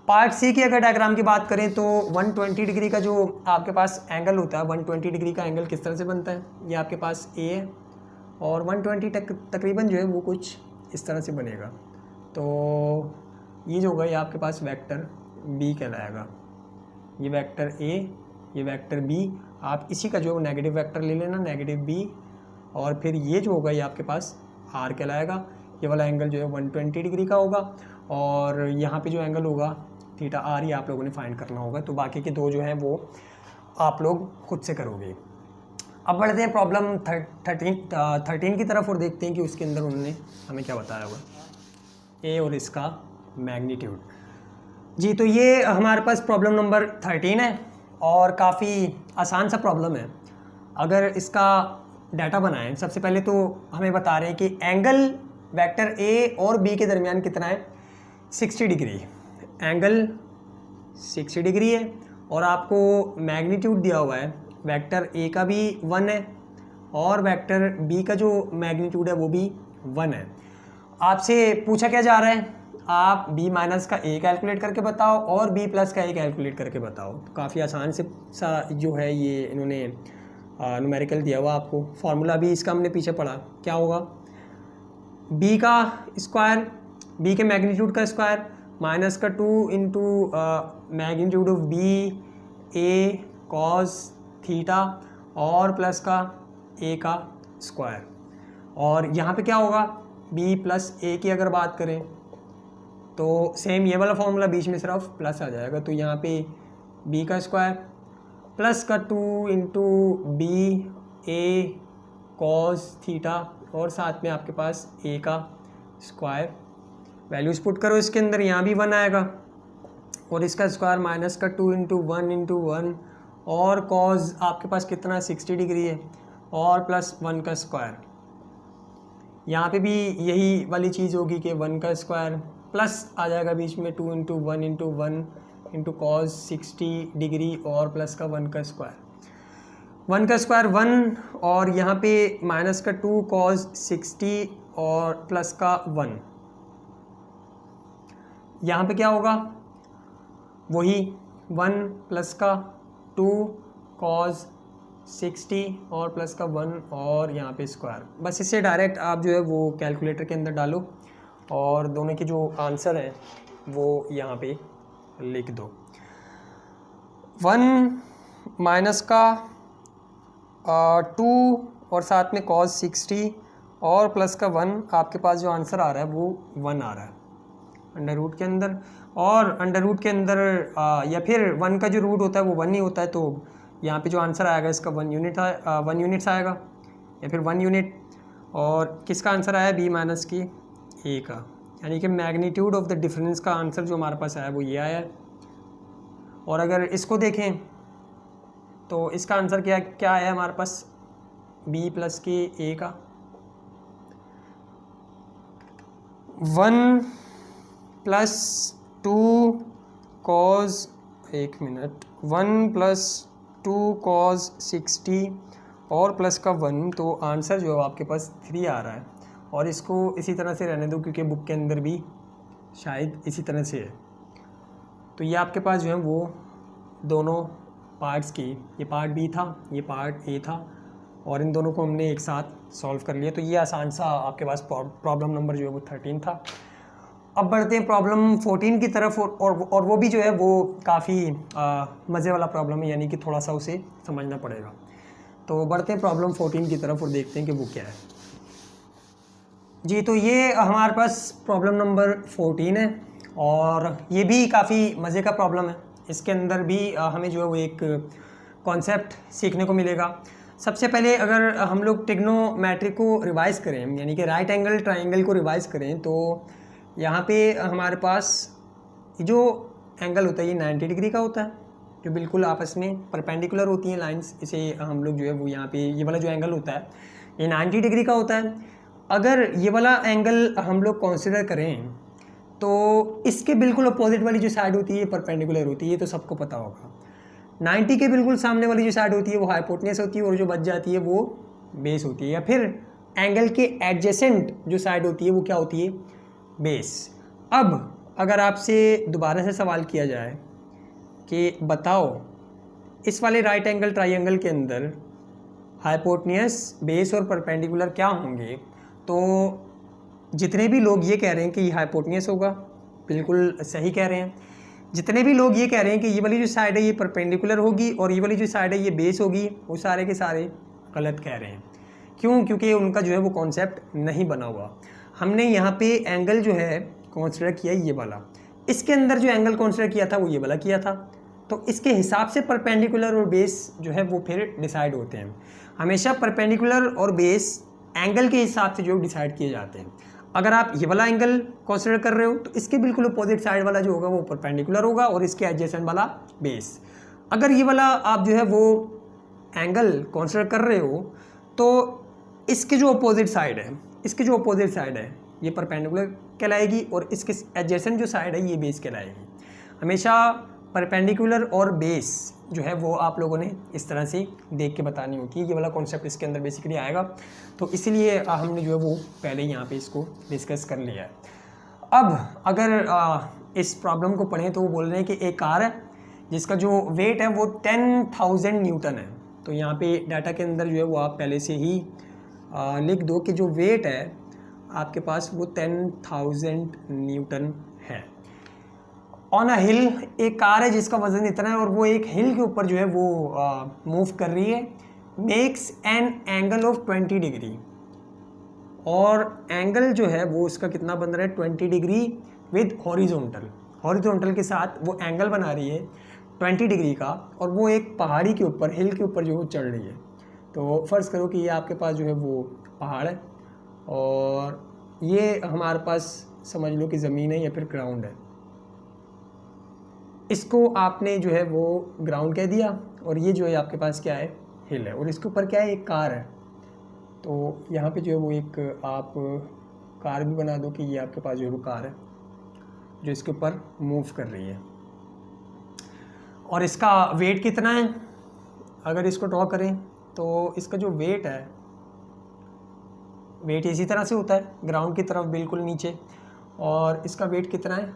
पार्ट सी की अगर डायग्राम की बात करें तो 120 डिग्री का जो आपके पास एंगल होता है, 120 डिग्री का एंगल किस तरह से बनता है, ये आपके पास ए है और 120 तकरीबन जो है वो कुछ इस तरह से बनेगा। तो ये जो होगा ये आपके पास वेक्टर बी कहलाएगा, ये वेक्टर ए, ये वेक्टर बी। आप इसी का जो है नेगेटिव वेक्टर ले लेना, नेगेटिव बी, और फिर ये जो होगा ये आपके पास आर कहलाएगा। ये वाला एंगल जो है 120 डिग्री का होगा और यहाँ पे जो एंगल होगा थीटा आर, ये आप लोगों ने फाइंड करना होगा। तो बाकी के दो जो हैं वो आप लोग खुद से करोगे। अब बढ़ते हैं प्रॉब्लम 13 की तरफ और देखते हैं कि उसके अंदर उन्होंने हमें क्या बताया हुआ, ए और इसका मैग्नीट्यूड। जी, तो ये हमारे पास प्रॉब्लम नंबर 13 है और काफ़ी आसान सा प्रॉब्लम है। अगर इसका डाटा बनाएं, सबसे पहले तो हमें बता रहे हैं कि एंगल वेक्टर ए और बी के दरमियान कितना है, 60 डिग्री। एंगल 60 डिग्री है और आपको मैग्नीट्यूड दिया हुआ है, वेक्टर ए का भी 1 है और वेक्टर बी का जो मैग्नीट्यूड है वो भी 1 है। आपसे पूछा क्या जा रहा है, आप b माइनस का a कैलकुलेट करके बताओ और b प्लस का a कैलकुलेट करके बताओ। तो काफ़ी आसान से सा जो है ये इन्होंने न्यूमेरिकल दिया हुआ आपको। फार्मूला भी इसका हमने पीछे पढ़ा, क्या होगा, b का स्क्वायर, b के मैग्नीट्यूड का स्क्वायर माइनस का 2 into magnitude of b a cos theta और प्लस का a का स्क्वायर। और यहाँ पे क्या होगा, b प्लस a की अगर बात करें तो सेम ये वाला फॉर्मूला, बीच में सिर्फ प्लस आ जाएगा। तो यहाँ पे b का स्क्वायर प्लस का 2 इंटू बी ए कॉस थीटा और साथ में आपके पास a का स्क्वायर। वैल्यूज़ पुट करो इसके अंदर, यहाँ भी 1 आएगा और इसका स्क्वायर माइनस का 2 इंटू 1 और कॉस आपके पास कितना 60 डिग्री है और प्लस 1 का स्क्वायर। यहाँ पे भी यही वाली चीज़ होगी कि 1 का स्क्वायर प्लस आ जाएगा बीच में 2 इंटू 1 इंटू कॉस 60 डिग्री और प्लस का 1 का स्क्वायर। 1 का स्क्वायर 1 और यहाँ पे माइनस का 2 कॉस 60 और प्लस का 1। यहाँ पे क्या होगा, वही 1 प्लस का 2 कॉस 60 और प्लस का 1 और यहाँ पे स्क्वायर। बस इससे डायरेक्ट आप जो है वो कैलकुलेटर के अंदर डालो और दोनों के जो आंसर हैं वो यहाँ पे लिख दो। 1 माइनस का 2 और साथ में कॉस 60 और प्लस का 1, आपके पास जो आंसर आ रहा है वो 1 आ रहा है अंडर रूट के अंदर। और अंडर रूट के अंदर या फिर 1 का जो रूट होता है वो 1 ही होता है, तो यहाँ पे जो आंसर आएगा इसका 1 यूनिट्स आएगा या फिर 1 यूनिट। और किसका आंसर आया, b माइनस की a का, यानी कि मैग्नीट्यूड ऑफ द डिफरेंस का आंसर जो हमारे पास आया वो ये आया है। और अगर इसको देखें तो इसका आंसर क्या है हमारे पास, b प्लस के a का 1 प्लस 2 कॉस 1 प्लस 2 कॉस 60 और प्लस का 1, तो आंसर जो है आपके पास 3 आ रहा है। और इसको इसी तरह से रहने दो क्योंकि बुक के अंदर भी शायद इसी तरह से है। तो ये आपके पास जो है वो दोनों पार्ट्स की, ये पार्ट बी था, ये पार्ट ए था और इन दोनों को हमने एक साथ सॉल्व कर लिया। तो ये आसान सा आपके पास प्रॉब्लम नंबर जो है वो 13 था। अब बढ़ते हैं प्रॉब्लम 14 की तरफ और वो भी जो है वो काफ़ी मज़े वाला प्रॉब्लम है, यानी कि थोड़ा सा उसे समझना पड़ेगा। तो बढ़ते हैं प्रॉब्लम 14 की तरफ और देखते हैं कि वो क्या है। जी, तो ये हमारे पास प्रॉब्लम नंबर 14 है और ये भी काफ़ी मज़े का प्रॉब्लम है। इसके अंदर भी हमें जो है वो एक कॉन्सेप्ट सीखने को मिलेगा। सबसे पहले अगर हम लोग ट्रिग्नोमेट्री को रिवाइज़ करें, यानी कि राइट एंगल ट्राइंगल को रिवाइज़ करें, तो यहाँ पे हमारे पास जो एंगल होता है ये 90 डिग्री का होता है, जो बिल्कुल आपस में परपेंडिकुलर होती हैं लाइंस। इसे हम लोग जो है वो यहाँ पे ये वाला जो एंगल होता है ये 90 डिग्री का होता है। अगर ये वाला एंगल हम लोग कंसिडर करें तो इसके बिल्कुल अपोजिट वाली जो साइड होती है ये परपेंडिकुलर होती है, ये तो सबको पता होगा। 90 के बिल्कुल सामने वाली जो साइड होती है वो हाइपोटेन्यूस होती है और जो बच जाती है वो बेस होती है, या फिर एंगल के एडजेसेंट जो साइड होती है वो क्या होती है, बेस। अब अगर आपसे दोबारा से सवाल किया जाए कि बताओ इस वाले राइट एंगल ट्राइंगल के अंदर हाइपोटेन्यूस, बेस और परपेंडिकुलर क्या होंगे, तो जितने भी लोग ये कह रहे हैं कि ये हाइपोटेन्यूस होगा, बिल्कुल सही कह रहे हैं। जितने भी लोग ये कह रहे हैं कि ये वाली जो साइड है ये परपेंडिकुलर होगी और ये वाली जो साइड है ये बेस होगी, वो सारे के सारे गलत कह रहे हैं। क्यों? क्योंकि उनका जो है वो कॉन्सेप्ट नहीं बना हुआ। हमने यहाँ पे एंगल जो है कंसीडर किया ये वाला, इसके अंदर जो एंगल कंसीडर किया था वो ये वाला किया था, तो इसके हिसाब से परपेंडिकुलर और बेस जो है वो फिर डिसाइड होते हैं। हमेशा परपेंडिकुलर और बेस एंगल के हिसाब से जो डिसाइड किए जाते हैं। अगर आप ये वाला एंगल कंसीडर कर रहे हो तो इसके बिल्कुल अपोजिट साइड वाला जो होगा वो परपेंडिकुलर होगा और इसके एडजेसेंट वाला बेस। अगर ये वाला आप जो है वो एंगल कंसीडर कर रहे हो तो इसके जो अपोजिट साइड है, इसके जो अपोजिट साइड है ये परपेंडिकुलर कहलाएगी और इसके एडजेसेंट जो साइड है ये बेस कहलाएगी। हमेशा परपेंडिकुलर और बेस जो है वो आप लोगों ने इस तरह से देख के बतानी होती है। ये वाला कॉन्सेप्ट इसके अंदर बेसिकली आएगा, तो इसीलिए हमने जो है वो पहले यहाँ पे इसको डिस्कस कर लिया है। अब अगर इस प्रॉब्लम को पढ़ें तो वो बोल रहे हैं कि एक कार है जिसका जो वेट है वो 10,000 न्यूटन है। तो यहाँ पे डाटा के अंदर जो है वो आप पहले से ही लिख दो कि जो वेट है आपके पास वो 10,000 न्यूटन है। ऑन अ हिल एक कार है जिसका वज़न इतना है और वो एक हिल के ऊपर जो है वो मूव कर रही है, makes an angle of 20 degree, और एंगल जो है वो उसका कितना बन रहा है 20 डिग्री विद हॉरिजॉन्टल। हॉरिजॉन्टल के साथ वो एंगल बना रही है 20 डिग्री का और वो एक पहाड़ी के ऊपर, हिल के ऊपर जो वो चढ़ रही है। तो फ़र्ज़ करो कि ये आपके पास जो है वो पहाड़ है और ये हमारे पास समझ लो कि ज़मीन है या फिर ग्राउंड है। इसको आपने जो है वो ग्राउंड कह दिया और ये जो है आपके पास क्या है, हिल है, और इसके ऊपर क्या है, एक कार है। तो यहाँ पे जो है वो एक आप कार भी बना दो कि ये आपके पास जो है वो कार है जो इसके ऊपर मूव कर रही है। और इसका वेट कितना है, अगर इसको ड्रॉ करें तो इसका जो वेट है, वेट इसी तरह से होता है ग्राउंड की तरफ बिल्कुल नीचे, और इसका वेट कितना है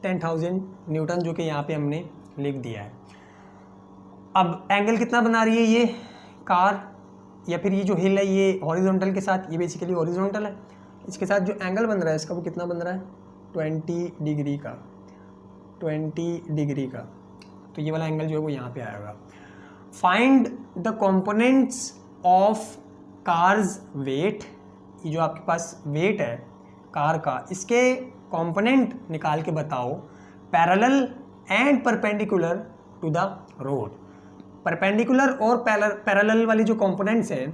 10,000 न्यूटन, जो कि यहाँ पे हमने लिख दिया है। अब एंगल कितना बना रही है ये कार या फिर ये जो हिल है ये हॉरिजॉन्टल के साथ, ये बेसिकली हॉरिजॉन्टल है, इसके साथ जो एंगल बन रहा है इसका वो कितना बन रहा है 20 डिग्री का, 20 डिग्री का। तो ये वाला एंगल जो है वो यहाँ पे आएगा। Find the components of car's weight, ये जो आपके पास वेट है कार का, इसके कंपोनेंट निकाल के बताओ parallel and perpendicular to the road. Perpendicular और पैरेलल वाली जो कंपोनेंट्स हैं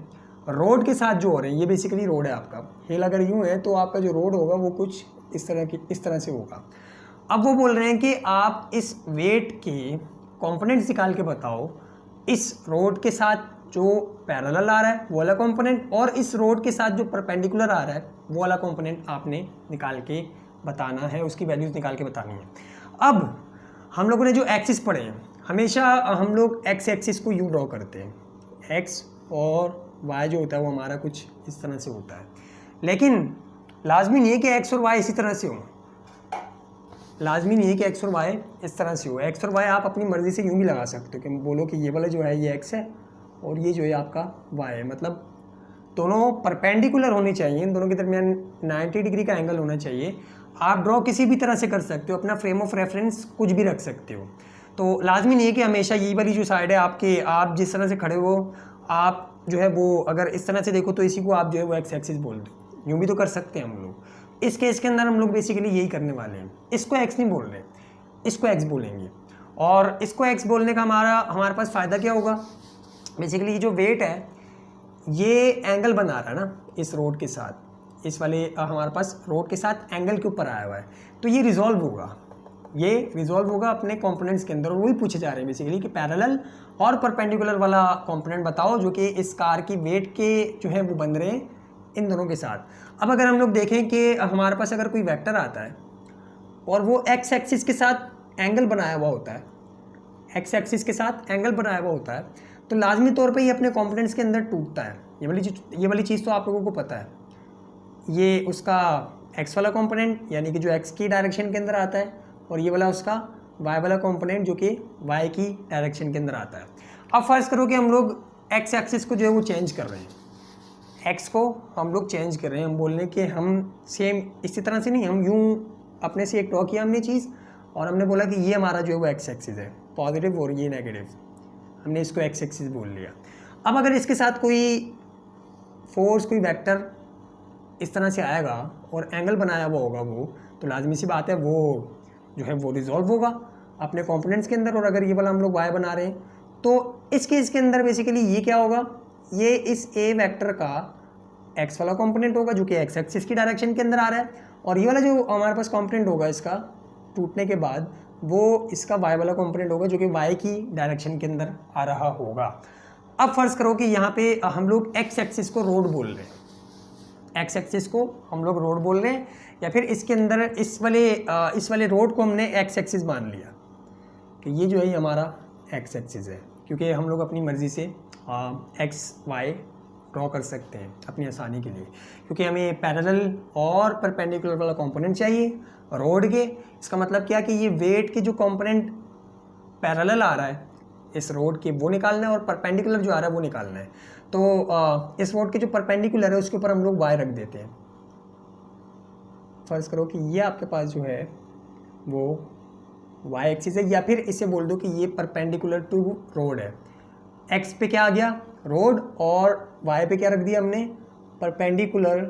रोड के साथ जो हो रहे हैं, ये बेसिकली रोड है आपका। हिल अगर यूँ है तो आपका जो रोड होगा वो कुछ इस तरह से होगा। अब वो बोल रहे हैं कि आप इस वेट के कंपोनेंट्स निकाल के बताओ, इस रोड के साथ जो पैरेलल आ रहा है वो वाला कंपोनेंट और इस रोड के साथ जो परपेंडिकुलर आ रहा है वो वाला कंपोनेंट आपने निकाल के बताना है, उसकी वैल्यूज़ निकाल के बतानी है। अब हम लोगों ने जो एक्सिस पढ़े हैं, हमेशा हम लोग एक्स एक्सिस को यूँ ड्रॉ करते हैं, एक्स और वाई जो होता है वो हमारा कुछ इस तरह से होता है, लेकिन लाजमी नहीं है कि एक्स और वाई इसी तरह से हो, लाजमी नहीं है कि एक्स और वाई इस तरह से हो। एक्स और वाई आप अपनी मर्ज़ी से यूँ भी लगा सकते हो कि बोलो कि ये वाला जो है ये एक्स है और ये जो है आपका वाई है, मतलब दोनों परपेंडिकुलर होने चाहिए, इन दोनों के दरमियान 90 डिग्री का एंगल होना चाहिए। आप ड्रॉ किसी भी तरह से कर सकते हो, अपना फ्रेम ऑफ रेफरेंस कुछ भी रख सकते हो। तो लाजमी नहीं है कि हमेशा यही वाली जो साइड है आपके, आप जिस तरह से खड़े हो आप जो है वो अगर इस तरह से देखो तो इसी को आप जो है वो एक्स एक्सिस बोल दो, यूँ भी तो कर सकते हैं हम लोग। इस केस के अंदर हम लोग बेसिकली यही करने वाले हैं, इसको एक्स नहीं बोल रहे, इसको एक्स बोलेंगे। और इसको एक्स बोलने का हमारे पास फ़ायदा क्या होगा, बेसिकली ये जो वेट है ये एंगल बना रहा है ना इस रोड के साथ, इस वाले हमारे पास रोड के साथ एंगल के ऊपर आया हुआ है, तो ये रिजॉल्व होगा, ये रिजॉल्व होगा अपने कंपोनेंट्स के अंदर, और वही पूछे जा रहे हैं बेसिकली कि पैरेलल और परपेंडिकुलर वाला कंपोनेंट बताओ जो कि इस कार की वेट के जो है वो बन रहे हैं इन दोनों के साथ। अब अगर हम लोग देखें कि हमारे पास अगर कोई वेक्टर आता है और वो एक्स एक्सिस के साथ एंगल बनाया हुआ होता है, एक्स एक्सिस के साथ एंगल बनाया हुआ होता है, तो लाजमी तौर पे ये अपने कंपोनेंट्स के अंदर टूटता है। ये वाली चीज़ तो आप लोगों को पता है। ये उसका एक्स वाला कंपोनेंट यानी कि जो एक्स की डायरेक्शन के अंदर आता है, और ये वाला उसका वाई वाला कंपोनेंट जो कि वाई की डायरेक्शन के अंदर आता है। अब फर्ज करो कि हम लोग एक्स एक्सिस को जो है वो चेंज कर रहे हैं, एक्स को हम लोग चेंज कर रहे हैं। हम बोल रहे हैं कि हम सेम इसी तरह से नहीं, हम यूँ अपने से एक ड्रॉ किया हमने चीज़, और हमने बोला कि ये हमारा जो है वो एक्स एक्सिस है पॉजिटिव और ये नेगेटिव, हमने इसको एक्स एक्सिस बोल लिया। अब अगर इसके साथ कोई फोर्स, कोई वेक्टर इस तरह से आएगा और एंगल बनाया हुआ होगा वो, तो लाजमी सी बात है वो जो है वो रिजॉल्व होगा अपने कंपोनेंट्स के अंदर। और अगर ये वाला हम लोग वाई बना रहे हैं तो इस केस के अंदर बेसिकली ये क्या होगा, ये इस ए वेक्टर का एक्स वाला कंपोनेंट होगा जो कि एक्स एक्सिस की डायरेक्शन के अंदर आ रहा है, और ये वाला जो हमारे पास कंपोनेंट होगा इसका टूटने के बाद वो इसका वाई वाला कंपोनेंट होगा जो कि वाई की डायरेक्शन के अंदर आ रहा होगा। अब फर्ज करो कि यहाँ पे हम लोग एक्स एक्सिस को रोड बोल रहे हैं, एक्स एक्सिस को हम लोग रोड बोल रहे हैं, या फिर इसके अंदर इस वाले रोड को हमने एक्स एक्सिस मान लिया कि ये जो है हमारा एक्स एक्सिस है, क्योंकि हम लोग अपनी मर्ज़ी से एक्स वाई ड्रॉ कर सकते हैं अपनी आसानी के लिए, क्योंकि हमें पैरेलल और परपेंडिकुलर वाला कंपोनेंट चाहिए रोड के। इसका मतलब क्या कि ये वेट के जो कंपोनेंट पैरेलल आ रहा है इस रोड के वो निकालना है, और परपेंडिकुलर जो आ रहा है वो निकालना है। तो इस रोड के जो परपेंडिकुलर है उसके ऊपर हम लोग वाई रख देते हैं। फर्ज करो कि ये आपके पास जो है वो वाई एक्सिस है, या फिर इसे बोल दो कि ये परपेंडिकुलर टू रोड है। एक्स पे क्या आ गया रोड, और वाई पे क्या रख दिया हमने परपेंडिकुलर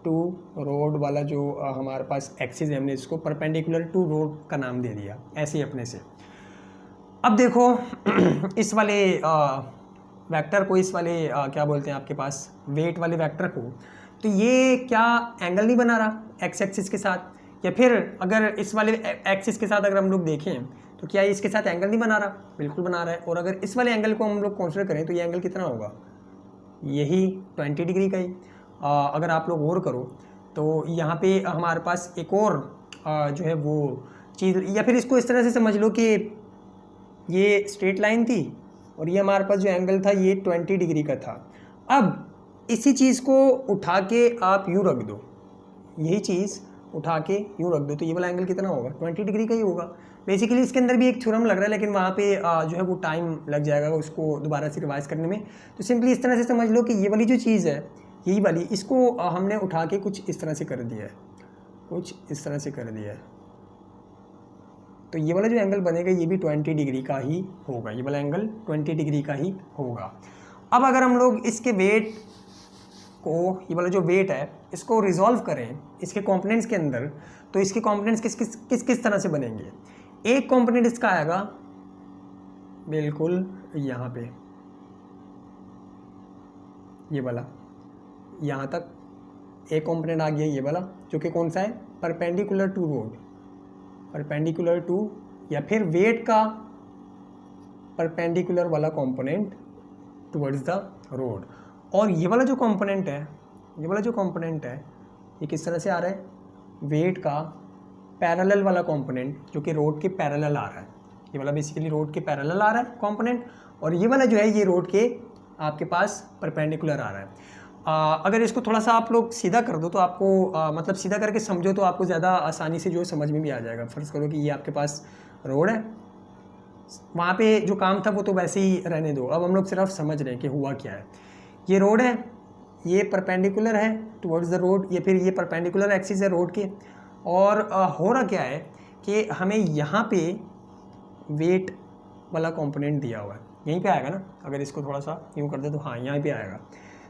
टू रोड वाला जो हमारे पास एक्सिस है, हमने इसको परपेंडिकुलर टू रोड का नाम दे दिया ऐसे ही अपने से। अब देखो इस वाले वेक्टर को, इस वाले क्या बोलते हैं आपके पास वेट वाले वेक्टर को, तो ये क्या एंगल नहीं बना रहा एक्स एक्सिस के साथ, या फिर अगर इस वाले एक्सिस के साथ अगर हम लोग देखें तो क्या इसके साथ एंगल नहीं बना रहा, बिल्कुल बना रहा है। और अगर इस वाले एंगल को हम लोग कंसीडर करें तो ये एंगल कितना होगा, यही 20 डिग्री का ही। अगर आप लोग और करो तो यहाँ पे हमारे पास एक और जो है वो चीज़, या फिर इसको इस तरह से समझ लो कि ये स्ट्रेट लाइन थी और ये हमारे पास जो एंगल था ये 20 डिग्री का था। अब इसी चीज़ को उठा के आप यूँ रख दो, यही चीज़ उठा के यूँ रख दो, तो ये वाला एंगल कितना होगा 20 डिग्री का ही होगा। बेसिकली इसके अंदर भी एक थ्योरम लग रहा है, लेकिन वहाँ पे जो है वो टाइम लग जाएगा उसको दोबारा से रिवाइज करने में। तो सिंपली इस तरह से समझ लो कि ये वाली जो चीज़ है, यही वाली, इसको हमने उठा के कुछ इस तरह से कर दिया है, कुछ इस तरह से कर दिया है। तो ये वाला जो एंगल बनेगा ये भी 20 डिग्री का ही होगा, ये वाला एंगल 20 डिग्री का ही होगा। अब अगर हम लोग इसके वेट को, ये वाला जो वेट है इसको रिजॉल्व करें इसके कंपोनेंट्स के अंदर, तो इसके कंपोनेंट्स किस तरह से बनेंगे। एक कंपोनेंट इसका आएगा बिल्कुल यहाँ पे, ये वाला, यहाँ तक एक कंपोनेंट आ गया ये वाला, जो कि कौन सा है perpendicular to road, perpendicular to, या फिर वेट का परपेंडिकुलर वाला कंपोनेंट टुवर्ड्स द रोड। और ये वाला जो कंपोनेंट है, ये वाला जो कंपोनेंट है ये किस तरह से आ रहा है, वेट का पैरेलल वाला कंपोनेंट जो कि रोड के पैरेलल आ रहा है। ये वाला बेसिकली रोड के पैरेलल आ रहा है कंपोनेंट, और ये वाला जो है ये रोड के आपके पास परपेंडिकुलर आ रहा है। अगर इसको थोड़ा सा आप लोग सीधा कर दो तो आपको मतलब सीधा करके समझो तो आपको ज़्यादा आसानी से जो है समझ में भी आ जाएगा। फ़र्ज़ करो कि ये आपके पास रोड है, वहाँ पे जो काम था वो तो वैसे ही रहने दो, अब हम लोग सिर्फ समझ रहे हैं कि हुआ क्या है। ये रोड है, ये परपेंडिकुलर है टुवर्ड्स द रोड, ये फिर ये परपेंडिकुलर एक्सिस है रोड के, और हो रहा क्या है कि हमें यहाँ पे वेट वाला कंपोनेंट दिया हुआ है, यहीं पे आएगा ना। अगर इसको थोड़ा सा यूँ कर दे तो हाँ यहाँ पे आएगा।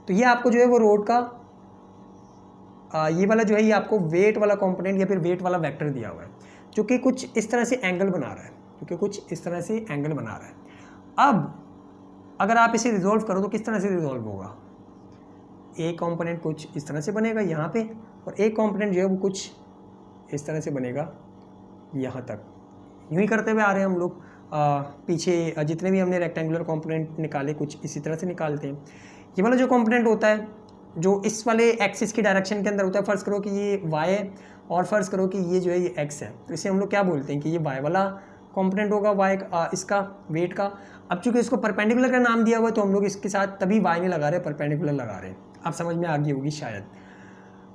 तो ये आपको जो है वो रोड का ये वाला जो है ये आपको वेट वाला कंपोनेंट या फिर वेट वाला वेक्टर दिया हुआ है, जो कि कुछ इस तरह से एंगल बना रहा है, क्योंकि कुछ इस तरह से एंगल बना रहा है। अब अगर आप इसे रिजॉल्व करो तो किस तरह से रिजॉल्व होगा, एक कंपोनेंट कुछ इस तरह से बनेगा यहाँ पे, और एक कंपोनेंट जो है वो कुछ इस तरह से बनेगा यहाँ तक यूँ ही करते हुए आ रहे हैं हम लोग। पीछे जितने भी हमने रेक्टेंगुलर कंपोनेंट निकाले कुछ इसी तरह से निकालते हैं। ये वाला जो कंपोनेंट होता है जो इस वाले एक्सिस की डायरेक्शन के अंदर होता है, फ़र्ज़ करो कि ये y है और फ़र्ज़ करो कि ये जो है ये x है, तो इसे हम लोग क्या बोलते हैं कि ये y वाला कंपोनेंट होगा, y इसका वेट का। अब चूंकि इसको परपेंडिकुलर का नाम दिया हुआ है तो हम लोग इसके साथ तभी y नहीं लगा रहे, परपेंडिकुलर लगा रहे हैं। आप समझ में आ गई होगी शायद।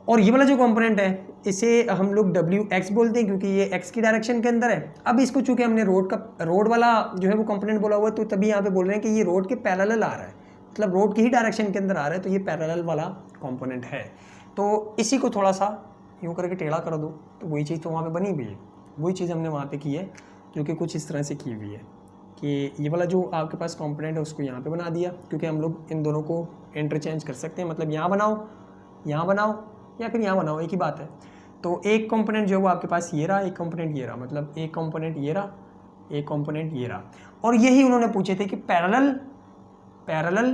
और ये वाला जो कंपोनेंट है इसे हम लोग wx बोलते हैं क्योंकि ये x की डायरेक्शन के अंदर है। अब इसको चूंकि हमने रोड वाला जो है वो कंपोनेंट बोला हुआ है तो तभी यहाँ पे बोल रहे हैं कि ये रोड के पैरेलल आ रहा है, मतलब रोड की ही डायरेक्शन के अंदर आ रहा है, तो ये पैरेलल वाला कंपोनेंट है। तो इसी को थोड़ा सा यूँ करके टेढ़ा कर दो तो वही चीज़ तो वहाँ पे बनी हुई है, वही चीज़ हमने वहाँ पे की है जो कि कुछ इस तरह से की हुई है कि ये वाला जो आपके पास कंपोनेंट है उसको यहाँ पे बना दिया, क्योंकि हम लोग इन दोनों को इंटरचेंज कर सकते हैं, मतलब यहाँ बनाओ या फिर यहाँ बनाओ, एक ही बात है। तो एक कंपोनेंट जो है वो आपके पास ये रहा, एक कंपोनेंट ये रहा, मतलब एक कंपोनेंट ये रहा, एक कंपोनेंट ये रहा। और यही उन्होंने पूछे थे कि पैरेलल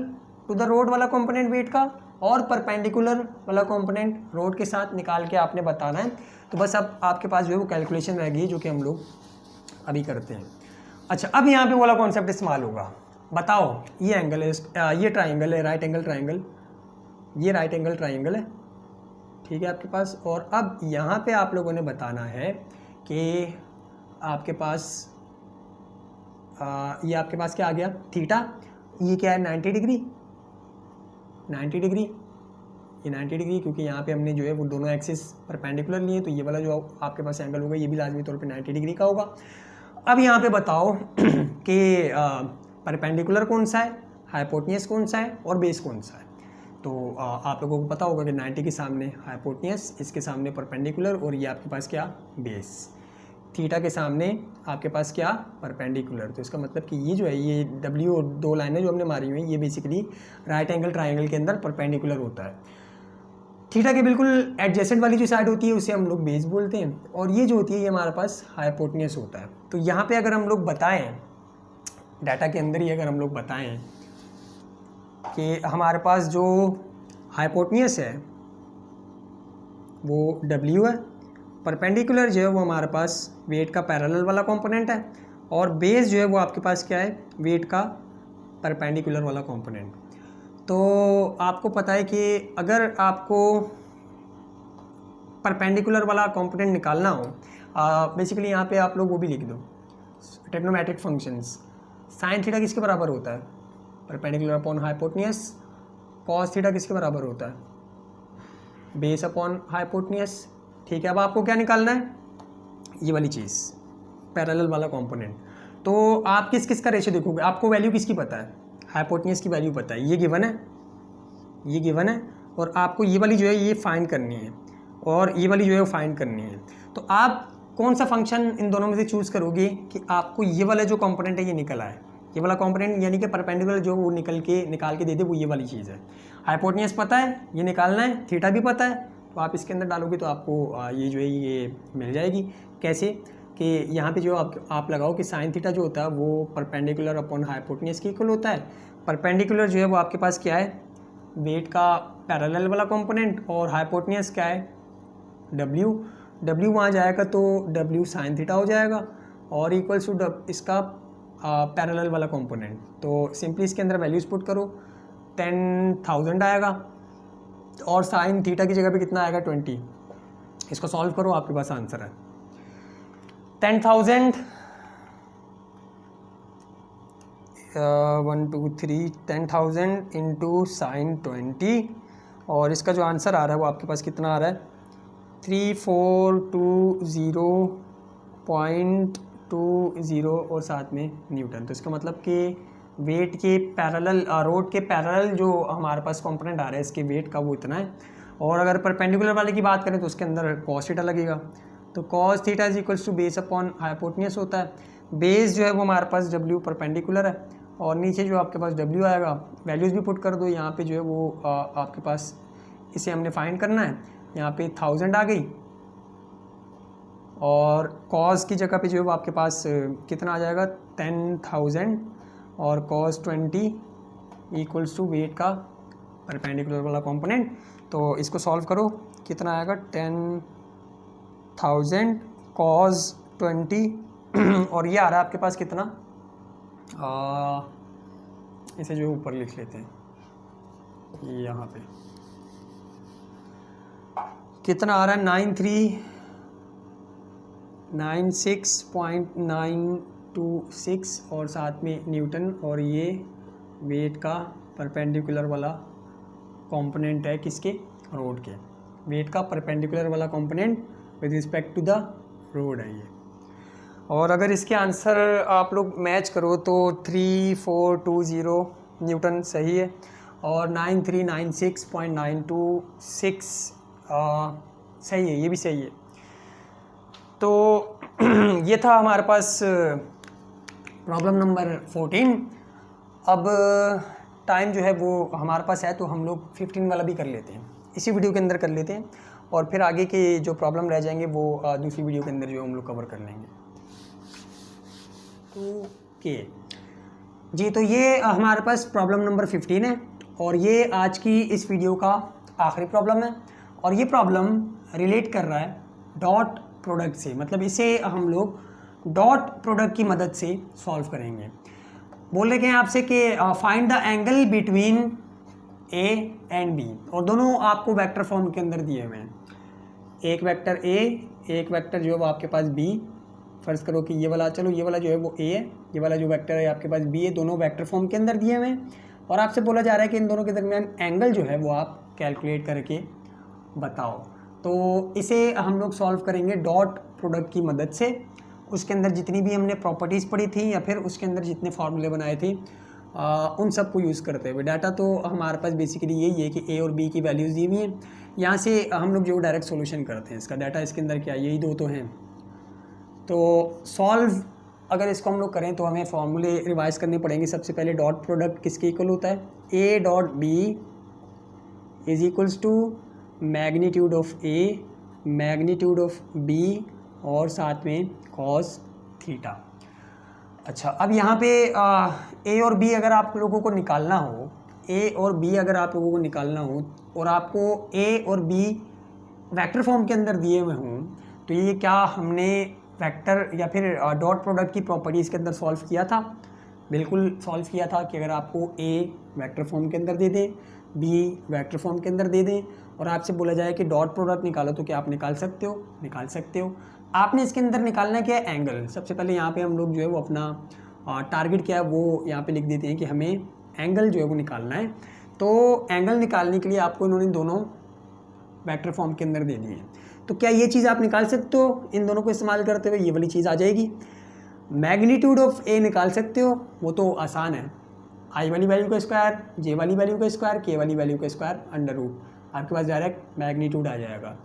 टू द रोड वाला कंपोनेंट वेट का और परपेंडिकुलर वाला कंपोनेंट रोड के साथ निकाल के आपने बताना है। तो बस अब आपके पास जो है वो कैलकुलेशन रह गई जो कि हम लोग अभी करते हैं। अच्छा, अब यहाँ पे वाला कॉन्सेप्ट इस्तेमाल होगा। बताओ ये एंगल है, ये ट्राइंगल है, राइट एंगल ट्राइंगल, ये राइट एंगल ट्राइंगल है, ठीक है आपके पास। और अब यहाँ पे आप लोगों ने बताना है कि आपके पास ये आपके पास क्या आ गया, थीटा, ये क्या है 90 डिग्री, ये 90 डिग्री, क्योंकि यहाँ पे हमने जो है वो दोनों एक्सिस परपेंडिकुलर लिए, तो ये वाला जो आपके पास एंगल होगा ये भी लाजमी तौर पे 90 डिग्री का होगा। अब यहाँ पे बताओ कि परपेंडिकुलर कौन सा है, हाइपोटेन्यूस कौन सा है और बेस कौन सा है। तो आप लोगों को पता होगा कि 90 के सामने हाइपोटेन्यूस, इसके सामने परपेंडिकुलर, और ये आपके पास क्या बेस, थीटा के सामने आपके पास क्या परपेंडिकुलर। तो इसका मतलब कि ये जो है ये W और दो लाइनें जो हमने मारी हुई हैं ये बेसिकली राइट एंगल ट्राइंगल के अंदर परपेंडिकुलर होता है। थीटा के बिल्कुल एडजेसेंट वाली जो साइड होती है उसे हम लोग बेस बोलते हैं, और ये जो होती है ये हमारे पास हाइपोटेन्यूस होता है। तो यहाँ पे अगर हम लोग बताएं, डाटा के अंदर ही अगर हम लोग बताएं कि हमारे पास जो हाइपोटेन्यूस है वो W है, परपेंडिकुलर जो है वो हमारे पास वेट का पैरेलल वाला कंपोनेंट है, और बेस जो है वो आपके पास क्या है, वेट का परपेंडिकुलर वाला कंपोनेंट। तो आपको पता है कि अगर आपको परपेंडिकुलर वाला कंपोनेंट निकालना हो, बेसिकली यहाँ पे आप लोग वो भी लिख दो, ट्रिग्नोमेट्रिक फंक्शंस। साइन थीटा किसके बराबर होता है, perpendicular upon hypotenuse. Cos theta किसके बराबर होता है, बेस अपॉन हाइपोटेन्यूस। ठीक है, अब आपको क्या निकालना है, ये वाली चीज़, पैरेलल वाला कंपोनेंट। तो आप किस किस का रेशियो देखोगे, आपको वैल्यू किसकी पता है, हाइपोटेन्यूस की वैल्यू पता है, ये गिवन है, और आपको ये वाली जो है ये फाइंड करनी है, और ये वाली जो है वो फाइंड करनी है। तो आप कौन सा फंक्शन इन दोनों में से चूज़ करोगे कि आपको ये वाला जो कंपोनेंट है ये निकल आए, ये वाला कंपोनेंट यानी कि परपेंडिकुलर जो वो निकाल के दे दे, वो ये वाली चीज़ है। हाइपोटेन्यूस पता है, ये निकालना है, थीटा भी पता है, तो आप इसके अंदर डालोगे तो आपको ये जो है ये मिल जाएगी। कैसे कि यहाँ पे जो आप लगाओ कि साइन थीटा जो होता है वो परपेंडिकुलर अपॉन हाइपोटेन्यूस के इक्वल होता है। परपेंडिकुलर जो है वो आपके पास क्या है, वेट का पैरेलल वाला कंपोनेंट, और हाइपोटेन्यूस क्या है, W वहाँ जाएगा तो W साइन थीटा हो जाएगा, और इक्वल्स टू इसका पैरेलल वाला कंपोनेंट। तो सिंपली इसके अंदर वैल्यूज पुट करो, 10,000 आएगा, और साइन थीटा की जगह पे कितना आएगा 20। इसको सॉल्व करो, आपके पास आंसर है 10,000 1 2 3 10,000 इंटू साइन 20, और इसका जो आंसर आ रहा है वो आपके पास कितना आ रहा है 3420.20 और साथ में न्यूटन। तो इसका मतलब कि वेट के पैरेलल, रोड के पैरेलल जो हमारे पास कंपोनेंट आ रहा है इसके वेट का वो इतना है। और अगर परपेंडिकुलर वाले की बात करें तो उसके अंदर कॉस थीटा लगेगा, तो cos theta is equals to base upon hypotenuse होता है। बेस जो है वो हमारे पास W परपेंडिकुलर है, और नीचे जो आपके पास W आएगा, वैल्यूज़ भी पुट कर दो यहाँ पे जो है वो आपके पास इसे हमने फाइंड करना है। यहाँ पे 1000 आ गई, और कॉस की जगह पे जो है वो आपके पास कितना आ जाएगा 10,000, और कॉस 20 इक्वल्स टू वेट का परपेंडिकुलर वाला कंपोनेंट। तो इसको सॉल्व करो, कितना आएगा 10,000 कॉस 20 और ये आ रहा है आपके पास कितना, इसे जो ऊपर लिख लेते हैं, यहाँ पे कितना आ रहा है 9396.926 और साथ में न्यूटन, और ये वेट का परपेंडिकुलर वाला कंपोनेंट है किसके, रोड के, वेट का परपेंडिकुलर वाला component with respect to the road है ये। और अगर इसके आंसर आप लोग मैच करो तो 3420 न्यूटन सही है, और 9396.926 सही है, ये भी सही है। तो ये था हमारे पास प्रॉब्लम नंबर 14। अब टाइम जो है वो हमारे पास है, तो हम लोग 15 वाला भी कर लेते हैं, इसी वीडियो के अंदर कर लेते हैं, और फिर आगे के जो प्रॉब्लम रह जाएंगे वो दूसरी वीडियो के अंदर जो हम लोग कवर कर लेंगे। तो जी, तो ये हमारे पास प्रॉब्लम नंबर 15 है, और ये आज की इस वीडियो का आखिरी प्रॉब्लम है, और ये प्रॉब्लम रिलेट कर रहा है डॉट प्रोडक्ट से, मतलब इसे हम लोग डॉट प्रोडक्ट की मदद से सॉल्व करेंगे। बोल रहे हैं आपसे कि find the angle between A and B, और दोनों आपको वेक्टर फॉर्म के अंदर दिए हुए हैं, एक वेक्टर ए, एक वेक्टर जो है वो आपके पास बी। फ़र्ज़ करो कि ये वाला, चलो ये वाला जो है वो ए है, ये वाला जो वेक्टर है आपके पास बी है, दोनों वेक्टर फॉर्म के अंदर दिए हुए हैं, और आपसे बोला जा रहा है कि इन दोनों के दरमियान एंगल जो है वो आप कैलकुलेट करके बताओ। तो इसे हम लोग सॉल्व करेंगे डॉट प्रोडक्ट की मदद से। उसके अंदर जितनी भी हमने प्रॉपर्टीज़ पढ़ी थी या फिर उसके अंदर जितने फार्मूले बनाए थे उन सब को यूज़ करते हुए, डाटा तो हमारे पास बेसिकली यही है कि ए और बी की वैल्यूज़ दी हुई हैं, यहाँ से हम लोग जो डायरेक्ट सॉल्यूशन करते हैं इसका। डाटा इसके अंदर क्या, यही दो तो हैं। तो सॉल्व अगर इसको हम लोग करें तो हमें फार्मूले रिवाइज करने पड़ेंगे। सबसे पहले डॉट प्रोडक्ट किसके इक्वल होता है, A dot B is equals to magnitude of A, magnitude of B, और साथ में कॉस थीटा। अच्छा, अब यहाँ पे ए और बी अगर आप लोगों को निकालना हो, ए और बी अगर आप लोगों को निकालना हो, और आपको ए और बी वेक्टर फॉर्म के अंदर दिए हुए हों, तो ये क्या हमने वेक्टर या फिर डॉट प्रोडक्ट की प्रॉपर्टीज़ के अंदर सॉल्व किया था? बिल्कुल सॉल्व किया था कि अगर आपको ए वेक्टर फॉर्म के अंदर दे दें, बी वेक्टर फॉर्म के अंदर दे दें, और आपसे बोला जाए कि डॉट प्रोडक्ट निकालो, तो क्या आप निकाल सकते हो? निकाल सकते हो। आपने इसके अंदर निकालना क्या है, एंगल। सबसे पहले यहाँ पे हम लोग जो है वो अपना टारगेट क्या है वो यहाँ पे लिख देते हैं कि हमें एंगल जो है वो निकालना है। तो एंगल निकालने के लिए आपको इन्होंने दोनों वेक्टर फॉर्म के अंदर दे दिए हैं। तो क्या ये चीज़ आप निकाल सकते हो इन दोनों को इस्तेमाल करते हुए? ये वाली चीज़ आ जाएगी। मैग्नीट्यूड ऑफ ए निकाल सकते हो, वो तो आसान है, आई वाली वैल्यू का स्क्वायर, जे वाली वैल्यू का स्क्वायर, के वाली वैल्यू का स्क्वायर, अंडर रूट, आपके पास डायरेक्ट मैग्नीट्यूड आ जाएगा।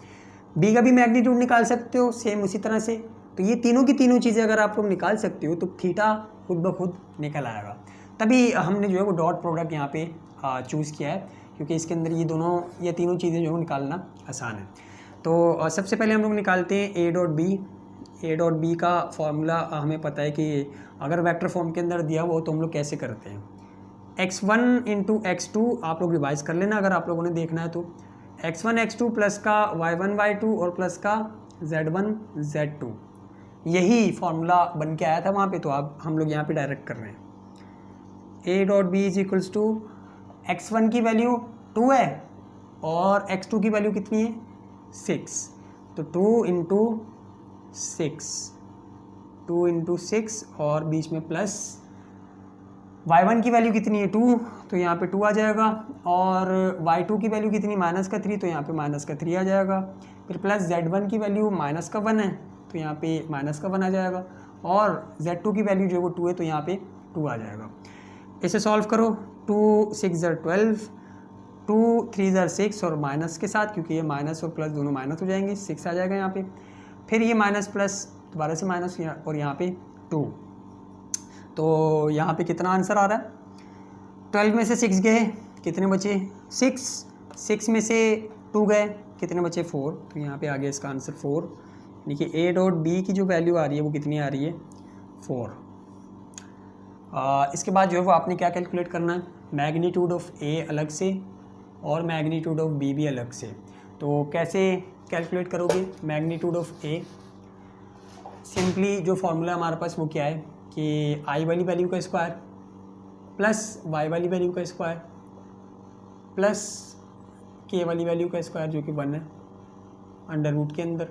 बी का भी मैग्नीट्यूड निकाल सकते हो सेम उसी तरह से। तो ये तीनों की तीनों चीज़ें अगर आप लोग निकाल सकते हो तो थीटा खुद ब खुद निकल आएगा। तभी हमने जो है वो डॉट प्रोडक्ट यहाँ पे चूज़ किया है, क्योंकि इसके अंदर ये तीनों चीज़ें जो है निकालना आसान है। तो सबसे पहले हम लोग निकालते हैं A dot B. A dot B का फॉर्मूला हमें पता है कि अगर वेक्टर फॉर्म के अंदर दिया हो तो हम लोग कैसे करते हैं, x1 इंटू x2 आप लोग रिवाइज़ कर लेना अगर आप लोगों ने देखना है तो। x1 x2 प्लस का y1 y2 और प्लस का z1 z2, यही फार्मूला बन के आया था वहाँ पे, तो आप हम लोग यहाँ पे डायरेक्ट कर रहे हैं। A dot B is equals to x1 की वैल्यू 2 है और x2 की वैल्यू कितनी है 6, तो 2 इंटू 6 और बीच में प्लस y1 की वैल्यू कितनी है 2, तो यहाँ पे 2 आ जाएगा, और y2 की वैल्यू कितनी -3, तो यहाँ पे -3 आ जाएगा। फिर प्लस z1 की वैल्यू -1 है, तो यहाँ पे -1 आ जाएगा, और z2 की वैल्यू जो वो 2 है, तो यहाँ पे 2 आ जाएगा। इसे सॉल्व करो, 2 6 12, 2 3 6 और माइनस के साथ, क्योंकि ये माइनस और प्लस दोनों माइनस हो जाएंगे, 6 आ जाएगा यहाँ पे। फिर ये माइनस प्लस दोबारा से माइनस और यहाँ पे 2, तो यहाँ पे कितना आंसर आ रहा है, 12 में से 6 गए, कितने बचे 6 में से 2 गए, कितने बचे 4, तो यहाँ पे आ गया इसका आंसर 4। देखिए ए डॉट बी की जो वैल्यू आ रही है वो कितनी आ रही है 4। इसके बाद जो है वो आपने क्या कैलकुलेट करना है, मैग्नीट्यूड ऑफ ए अलग से और मैग्नीट्यूड ऑफ बी भी अलग से। तो कैसे कैलकुलेट करोगे मैग्नीट्यूड ऑफ ए, सिंपली जो फॉर्मूला हमारे पास वो क्या है कि आई वाली वैल्यू का स्क्वायर प्लस वाई वाली वैल्यू का स्क्वायर प्लस के वाली वैल्यू का स्क्वायर जो कि 1 है अंडर रूट के अंदर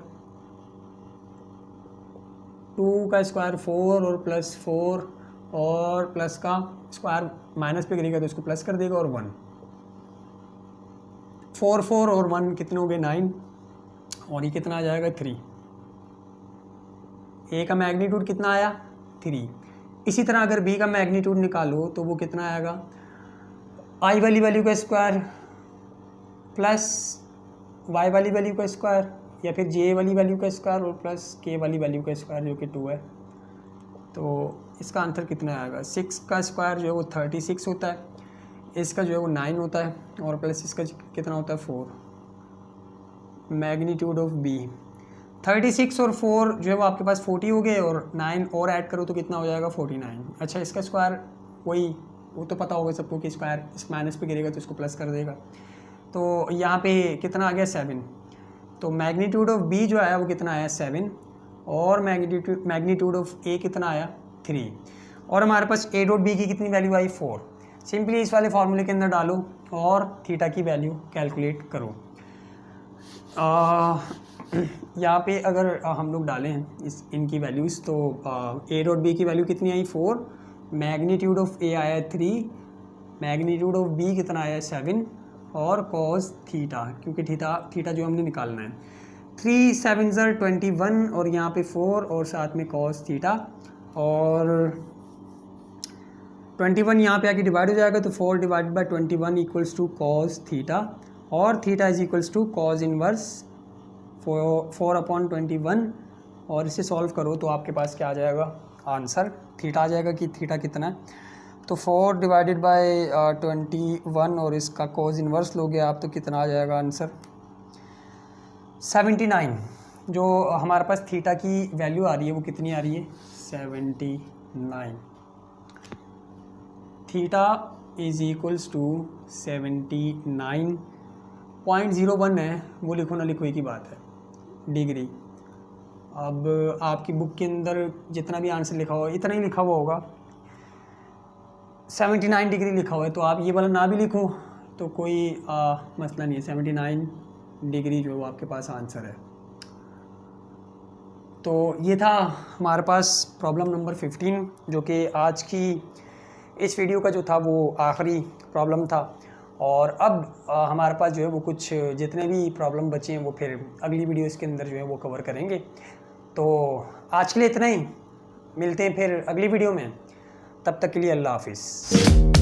2 का स्क्वायर 4 और प्लस 4 और प्लस का स्क्वायर माइनस पे करेगा तो इसको प्लस कर देगा और 1 4 4 और 1 कितने हो गए 9 और ये कितना आ जाएगा 3। ए का मैग्नीट्यूड कितना आया 3। इसी तरह अगर बी का मैग्नीट्यूड निकालो तो वो कितना आएगा आई वाली वैल्यू का स्क्वायर प्लस वाई वाली वैल्यू का स्क्वायर या फिर जे वाली वैल्यू का स्क्वायर और प्लस के वाली वैल्यू का स्क्वायर जो कि 2 है। तो इसका आंसर कितना आएगा 6 का स्क्वायर जो है वो 36 होता है, इसका जो है वो 9 होता है और प्लस इसका कितना होता है 4। मैग्नीट्यूड ऑफ बी 36 और 4 जो है वो आपके पास 40 हो गए और 9 और ऐड करो तो कितना हो जाएगा 49। अच्छा इसका स्क्वायर वही वो तो पता होगा सबको कि स्क्वायर इस माइनस पे गिरेगा तो इसको प्लस कर देगा। तो यहाँ पे कितना आ गया 7। तो मैग्नीट्यूड ऑफ बी जो आया वो कितना आया 7 और मैग्नीट्यूड ऑफ ए कितना आया 3 और हमारे पास ए डॉट बी की कितनी वैल्यू आई 4। सिंपली इस वाले फार्मूले के अंदर डालो और थीटा की वैल्यू कैलकुलेट करो। यहाँ पे अगर हम लोग डालें इनकी वैल्यूज़ तो ए डॉट बी की वैल्यू कितनी आई 4, मैग्नीट्यूड ऑफ ए आया 3, मैग्नीट्यूड ऑफ बी कितना आया 7 और कॉस थीटा क्योंकि थीटा जो हमने निकालना है 3 7 21 और यहाँ पे 4 और साथ में कॉस थीटा और 21 यहाँ पे आके डिवाइड हो जाएगा तो 4 divide by 21 equals to cos theta और theta is equals to cos inverse 4/21 और इसे सॉल्व करो तो आपके पास क्या आ जाएगा आंसर थीटा आ जाएगा कि थीटा कितना है। तो 4 डिवाइडेड बाई 21 और इसका कॉस इनवर्स लोगे आप तो कितना आ जाएगा आंसर 79। जो हमारे पास थीटा की वैल्यू आ रही है वो कितनी आ रही है 79। थीटा इज इक्वल्स टू 79.01 है, वो लिखो ना लिखो एक ही बात है डिग्री। अब आपकी बुक के अंदर जितना भी आंसर लिखा हुआ इतना ही लिखा हुआ होगा 79 डिग्री लिखा हुआ है, तो आप ये वाला ना भी लिखो तो कोई मसला नहीं है। 79 डिग्री जो है वो आपके पास आंसर है। तो ये था हमारे पास प्रॉब्लम नंबर 15 जो कि आज की इस वीडियो का जो था वो आखिरी प्रॉब्लम था। और अब हमारे पास जो है वो कुछ जितने भी प्रॉब्लम बचे हैं वो फिर अगली वीडियोस के अंदर जो है वो कवर करेंगे। तो आज के लिए इतना ही, मिलते हैं फिर अगली वीडियो में, तब तक के लिए अल्लाह हाफिज़।